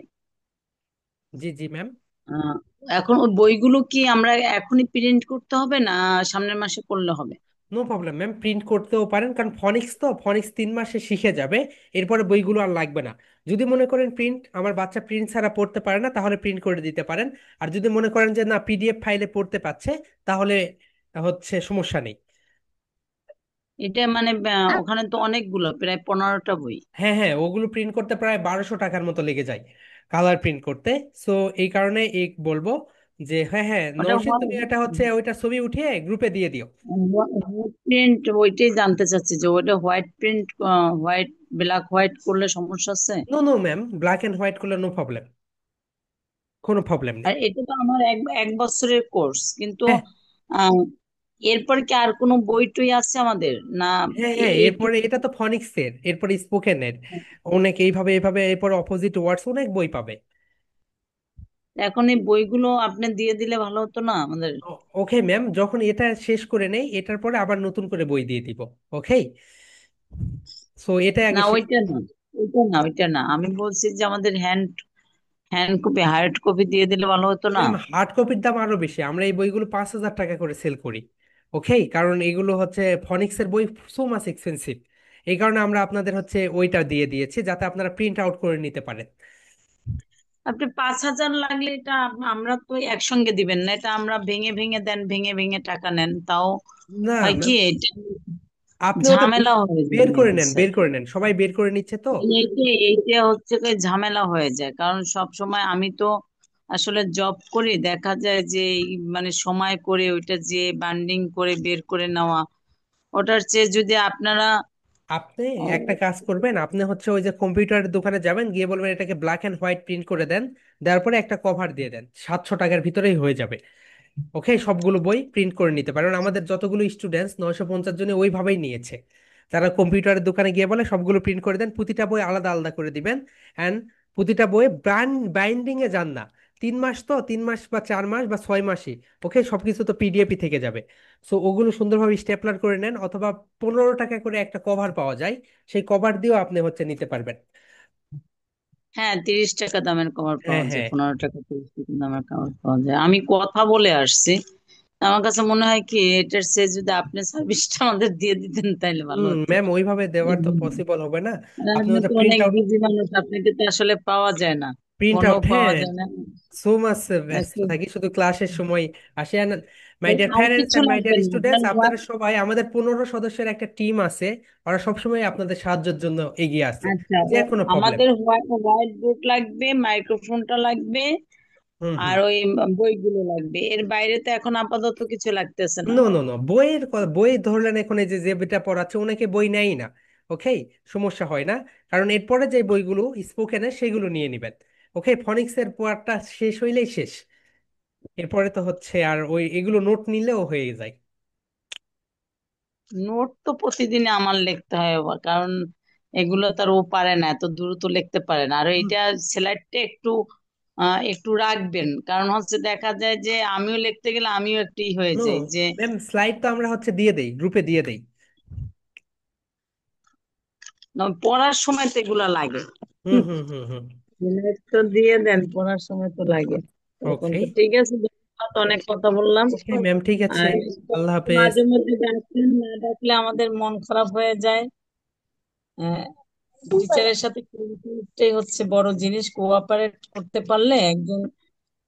জি জি ম্যাম। আহ, এখন ওই বইগুলো কি আমরা এখনই প্রিন্ট করতে হবে, না সামনের মাসে করলে হবে? নো প্রবলেম ম্যাম, প্রিন্ট করতেও পারেন, কারণ ফনিক্স তো, ফনিক্স 3 মাসে শিখে যাবে, এরপরে বইগুলো আর লাগবে না। যদি মনে করেন প্রিন্ট, আমার বাচ্চা প্রিন্ট ছাড়া পড়তে পারে না, তাহলে প্রিন্ট করে দিতে পারেন। আর যদি মনে করেন যে না, পিডিএফ ফাইলে পড়তে পারছে, তাহলে হচ্ছে সমস্যা নেই। এটা মানে ওখানে তো অনেকগুলো, প্রায় 15টা বই। হ্যাঁ হ্যাঁ, ওগুলো প্রিন্ট করতে প্রায় 1200 টাকার মতো লেগে যায়, কালার প্রিন্ট করতে। সো এই কারণে এই বলবো যে হ্যাঁ হ্যাঁ ওটা নৌশিন, তুমি এটা হচ্ছে ওইটা ছবি উঠিয়ে গ্রুপে দিয়ে দিও। হোয়াইট প্রিন্ট, ওইটাই জানতে চাচ্ছি যে ওইটা white print, white, black white করলে সমস্যা আছে? No no ma'am, black and white করলে নো প্রবলেম, কোনো প্রবলেম নেই। আর এটা তো আমার এক এক বছরের কোর্স কিন্তু। হ্যাঁ আহ, এরপর কি আর কোনো বই টই আছে আমাদের, না হ্যাঁ হ্যাঁ, এরপরে এইটুকু? এটা তো ফনিক্সের, এরপরে স্পোকেনের অনেক এইভাবে এইভাবে, এরপরে অপোজিট ওয়ার্ডস অনেক বই পাবে। এখন এই বইগুলো আপনি দিয়ে দিলে ভালো হতো না আমাদের? ওকে ম্যাম, যখন এটা শেষ করে নেই, এটার পরে আবার নতুন করে বই দিয়ে দিব। ওকে, সো এটা না আগে শেষ। ওইটা না, ওইটা না, আমি বলছি যে আমাদের hand hand copy, hard copy দিয়ে দিলে ভালো হতো না? ম্যাম, হার্ড কপির দাম আরো বেশি, আমরা এই বইগুলো 5,000 টাকা করে সেল করি। ওকে, কারণ এগুলো হচ্ছে ফনিক্সের বই, সো মাচ এক্সপেন্সিভ। এই কারণে আমরা আপনাদের হচ্ছে ওইটা দিয়ে দিয়েছি, যাতে আপনারা প্রিন্ট আউট করে নিতে পারেন। আপনি 5,000 লাগলে এটা আমরা তো একসঙ্গে দিবেন না, এটা আমরা ভেঙে ভেঙে দেন, ভেঙে ভেঙে টাকা নেন, তাও না হয় কি ম্যাম, এটা আপনি ওটা ঝামেলা হয়ে যায় বের করে মেহেদী নেন, স্যার। বের করে নেন, সবাই বের করে নিচ্ছে তো। এইটা এইটা হচ্ছে কি ঝামেলা হয়ে যায়, কারণ সব সময় আমি তো আসলে জব করি, দেখা যায় যে মানে সময় করে ওইটা যে বান্ডিং করে বের করে নেওয়া, ওটার চেয়ে যদি আপনারা আপনি একটা কাজ করবেন, আপনি হচ্ছে ওই যে কম্পিউটারের দোকানে যাবেন, গিয়ে বলবেন এটাকে ব্ল্যাক এন্ড হোয়াইট প্রিন্ট করে দেন, দেওয়ার পরে একটা কভার দিয়ে দেন, 700 টাকার ভিতরেই হয়ে যাবে। ওকে, সবগুলো বই প্রিন্ট করে নিতে পারেন। আমাদের যতগুলো স্টুডেন্টস, 950 জনে ওইভাবেই নিয়েছে। তারা কম্পিউটারের দোকানে গিয়ে বলে সবগুলো প্রিন্ট করে দেন, প্রতিটা বই আলাদা আলাদা করে দিবেন। অ্যান্ড প্রতিটা বই বাইন্ডিং এ যান না, 3 মাস, তো 3 মাস বা 4 মাস বা 6 মাসে ওকে সবকিছু তো পিডিএফই থেকে যাবে। সো ওগুলো সুন্দরভাবে স্টেপলার করে নেন, অথবা 15 টাকা করে একটা কভার পাওয়া যায়, সেই কভার দিয়েও আপনি হচ্ছে নিতে পারবেন। হ্যাঁ, 30 টাকা দামের কভার হ্যাঁ পাওয়া যায়, হ্যাঁ। 15 টাকা 30 টাকা দামের কভার পাওয়া যায়। আমি কথা বলে আসছি, আমার কাছে মনে হয় কি এটার সে যদি আপনি সার্ভিসটা আমাদের দিয়ে দিতেন তাহলে ভালো হতো। ম্যাম ওইভাবে দেওয়ার তো পসিবল হবে না। আর আপনি আপনি হচ্ছে তো প্রিন্ট অনেক আউট, বিজি মানুষ, আপনাকে তো আসলে পাওয়া যায় না, প্রিন্ট ফোনও আউট, পাওয়া হ্যাঁ। যায় না। সো মাচ ব্যস্ত একটু থাকি, শুধু ক্লাসের সময় আসে। মাই ডিয়ার আর প্যারেন্টস কিছু এন্ড মাই লাগবে ডিয়ার না স্টুডেন্টস, আপনার আপনারা সবাই, আমাদের 15 সদস্যের একটা টিম আছে, ওরা সবসময় আপনাদের সাহায্যের জন্য এগিয়ে আছে, আচ্ছা, যে কোনো প্রবলেম। আমাদের হোয়াইট বোর্ড লাগবে, মাইক্রোফোনটা লাগবে, হুম হুম। আর ওই বইগুলো লাগবে। এর বাইরে তো এখন আপাতত কিছু লাগতেছে না। নো নো নো, বই ধরলেন এখন, এই যে যে বইটা পড়াচ্ছে ওনাকে বই নেয়ই না। ওকে, সমস্যা হয় না, কারণ এরপরে যে বইগুলো স্পোকেনের সেগুলো নিয়ে নিবেন। ওকে, ফনিক্সের পড়াটা শেষ হইলেই শেষ, এরপরে তো হচ্ছে আর ওই এগুলো নোট নিলেও হয়ে যায়। নোট তো প্রতিদিনে আমার লিখতে হয় বাবা, কারণ এগুলো তার ও পারে না, এত দ্রুত লিখতে পারে না। আর হুম। এটা স্লাইডটা একটু রাখবেন, কারণ হচ্ছে দেখা যায় যে আমিও লিখতে গেলে আমিও একটু হয়ে নো যাই যে ম্যাম, স্লাইড তো আমরা হচ্ছে দিয়ে দেই, গ্রুপে দিয়ে দেই। পড়ার সময় তো এগুলো লাগে। হুম হুম হুম হুম। স্লাইড তো দিয়ে দেন, পড়ার সময় তো লাগে এরকম। ওকে। তো ঠিক আছে, ধন্যবাদ, অনেক কথা বললাম। ওকে ম্যাম, ঠিক আছে। আর আল্লাহ হাফেজ। মাঝে মধ্যে ডাকতেন, না ডাকলে আমাদের মন খারাপ হয়ে যায়। আহ, টিচারের সাথে কোঅপারেটটাই হচ্ছে বড় জিনিস। কোঅপারেট করতে পারলে একজন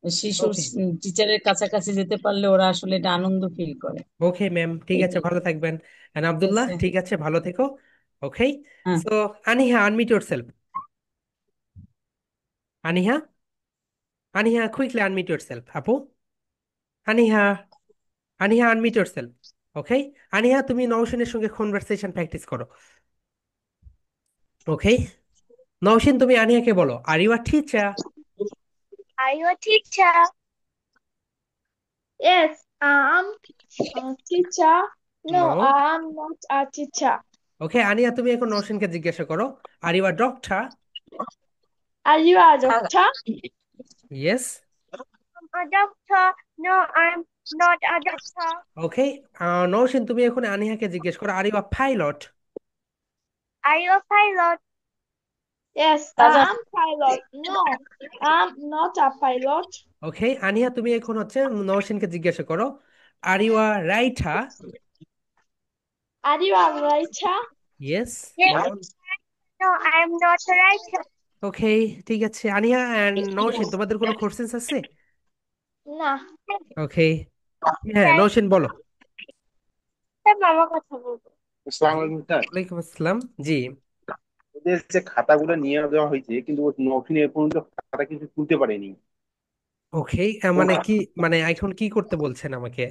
শিশু ওকে। টিচারের কাছাকাছি যেতে পারলে ওরা আসলে এটা আনন্দ ফিল করে। ওকে ম্যাম, ঠিক আছে, এটাই। ভালো থাকবেন। এন্ড ঠিক আব্দুল্লাহ, আছে। ঠিক আছে, ভালো থেকো। ওকে। হ্যাঁ। So Aniha, unmute yourself. Aniha, Aniha, quickly unmute yourself আপু। Aniha, আনিহা, unmute yourself. ওকে। আনিহা, তুমি নওশিনের সঙ্গে কনভারসেশন প্র্যাকটিস করো। ওকে। নওশিন, তুমি আনিহাকে বলো, are you a teacher? Are you a teacher? Yes, I'm a teacher. No, no. I'm not a teacher. Okay, Ania, তুমি এখন নওশিনকে জিজ্ঞাসা করো, are you a doctor? Are you a doctor? Yes. I'm a doctor. No, I'm not a doctor. Okay. Naushin, তুমি এখন আনিহাকে জিজ্ঞেস করো, are you a pilot? Are you a pilot? Yes, I'm pilot. No, I'm not a pilot. Okay. Aniha, তুমি এখন হচ্ছে নওশিনকে জিজ্ঞাসা করো, are you a writer? Are you a writer? Yes. Yes. No, I'm not a writer. Okay, ঠিক আছে। আনিহা অ্যান্ড নওশিন, তোমাদের কোনো কোশ্চেন্স আছে? না। ওকে। হ্যাঁ, তাই নওশিন বলো। তাই মামা কথা বলবো। আসসালামু আলাইকুম স্যার। ওয়ালাইকুম আসসালাম। জি। ওদের যে খাতাগুলো নিয়ে দেওয়া হয়েছে, কিন্তু ও নখিনী এ পর্যন্ত খাতা কিছু তুলতে পারেনি। ওকে, কোন মানে কি, মানে এখন কি করতে বলছেন আমাকে?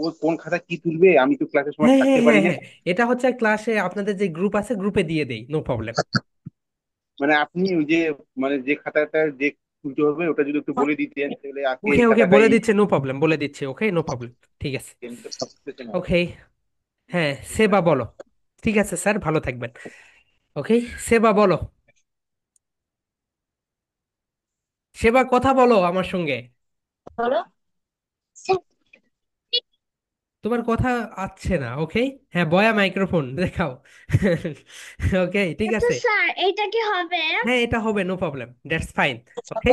ও কোন খাতা কি তুলবে, আমি তো ক্লাসের সময় হ্যাঁ হ্যাঁ থাকতে হ্যাঁ পারি না। হ্যাঁ, এটা হচ্ছে ক্লাসে আপনাদের যে গ্রুপ আছে, গ্রুপে দিয়ে দেই, নো প্রবলেম। মানে আপনি ওই যে, মানে যে খাতাটা যে তুলতে হবে ওটা যদি একটু বলে দিতেন তাহলে আজকে ওকে এই ওকে, খাতাটাই বলে দিচ্ছে, নো প্রবলেম, বলে দিচ্ছে, ওকে, নো প্রবলেম। ঠিক আছে। বুঝতেছে না। ওকে। হ্যাঁ, সেবা বলো। ঠিক আছে স্যার, ভালো থাকবেন। ওকে। সেবা বলো। সেবা, কথা বলো আমার সঙ্গে। বলো। তোমার কথা আসছে না। ওকে। হ্যাঁ, বয়া মাইক্রোফোন দেখাও। ওকে, ঠিক আচ্ছা আছে। স্যার, এইটা কি হবে? হ্যাঁ, এটা হবে, no problem, that's fine. Okay.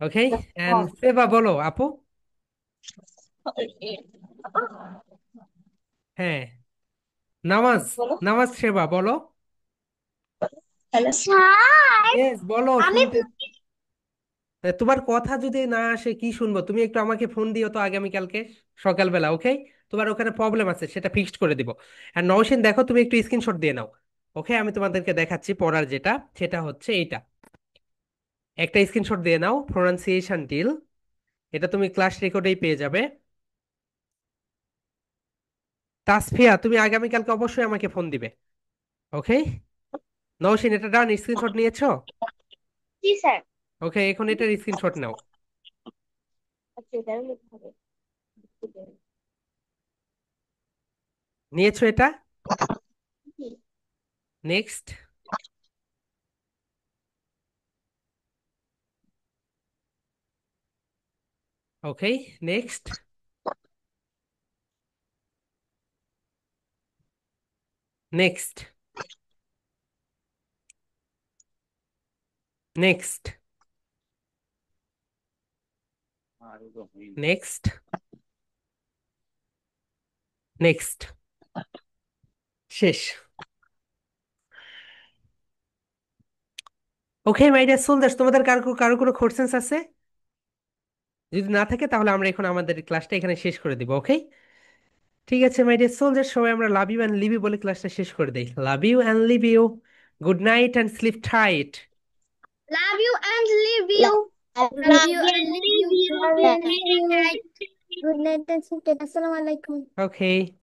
Okay. And Seba বলো আপু। হ্যাঁ, নামাজ, নামাজ সেবা বলো। হ্যালো স্যার, ইয়েস, বলো, আমি শুনতে। তোমার কথা যদি না আসে কি শুনবো? তুমি একটু আমাকে ফোন দিও তো আগামীকালকে সকালবেলা। ওকে। তোমার ওখানে প্রবলেম আছে, সেটা ফিক্সড করে দিব। আর নওশিন, দেখো তুমি একটু স্ক্রিনশট দিয়ে নাও। ওকে, আমি তোমাদেরকে দেখাচ্ছি পড়ার যেটা, সেটা হচ্ছে এইটা। একটা স্ক্রিনশট দিয়ে নাও, প্রোনাউন্সিয়েশন টিল। এটা তুমি ক্লাস রেকর্ডেই পেয়ে যাবে। তাসফিয়া, তুমি আগামীকালকে অবশ্যই আমাকে ফোন দিবে। ওকে। নওশিন, এটা ডান, স্ক্রিনশট নিয়েছো? জি স্যার। ওকে, এখন এটার স্ক্রিনশট নাও। আচ্ছা, এটা লিখতে হবে। নিয়েছো এটা? নেক্সট। ওকে, নেক্সট। নেক্সট। নেক্সট। আরো তো হয়নি। নেক্সট। নেক্সট। শেষ। ওকে মাই ডিয়ার সোলজার্স, তোমাদের কারো কারো কোনো কোশ্চেন্স আছে? যদি না থাকে তাহলে আমরা এখন আমাদের ক্লাসটা এখানে শেষ করে দিব। ওকে, ঠিক আছে মাই ডিয়ার সোলজার্স, সবাই আমরা love you and leave you বলে ক্লাসটা শেষ করে দেই। Love you and leave you. Good night and sleep tight. Love you and leave Love you. Love you and leave you. Good night. Good night and sleep tight. Assalamu alaikum. Okay.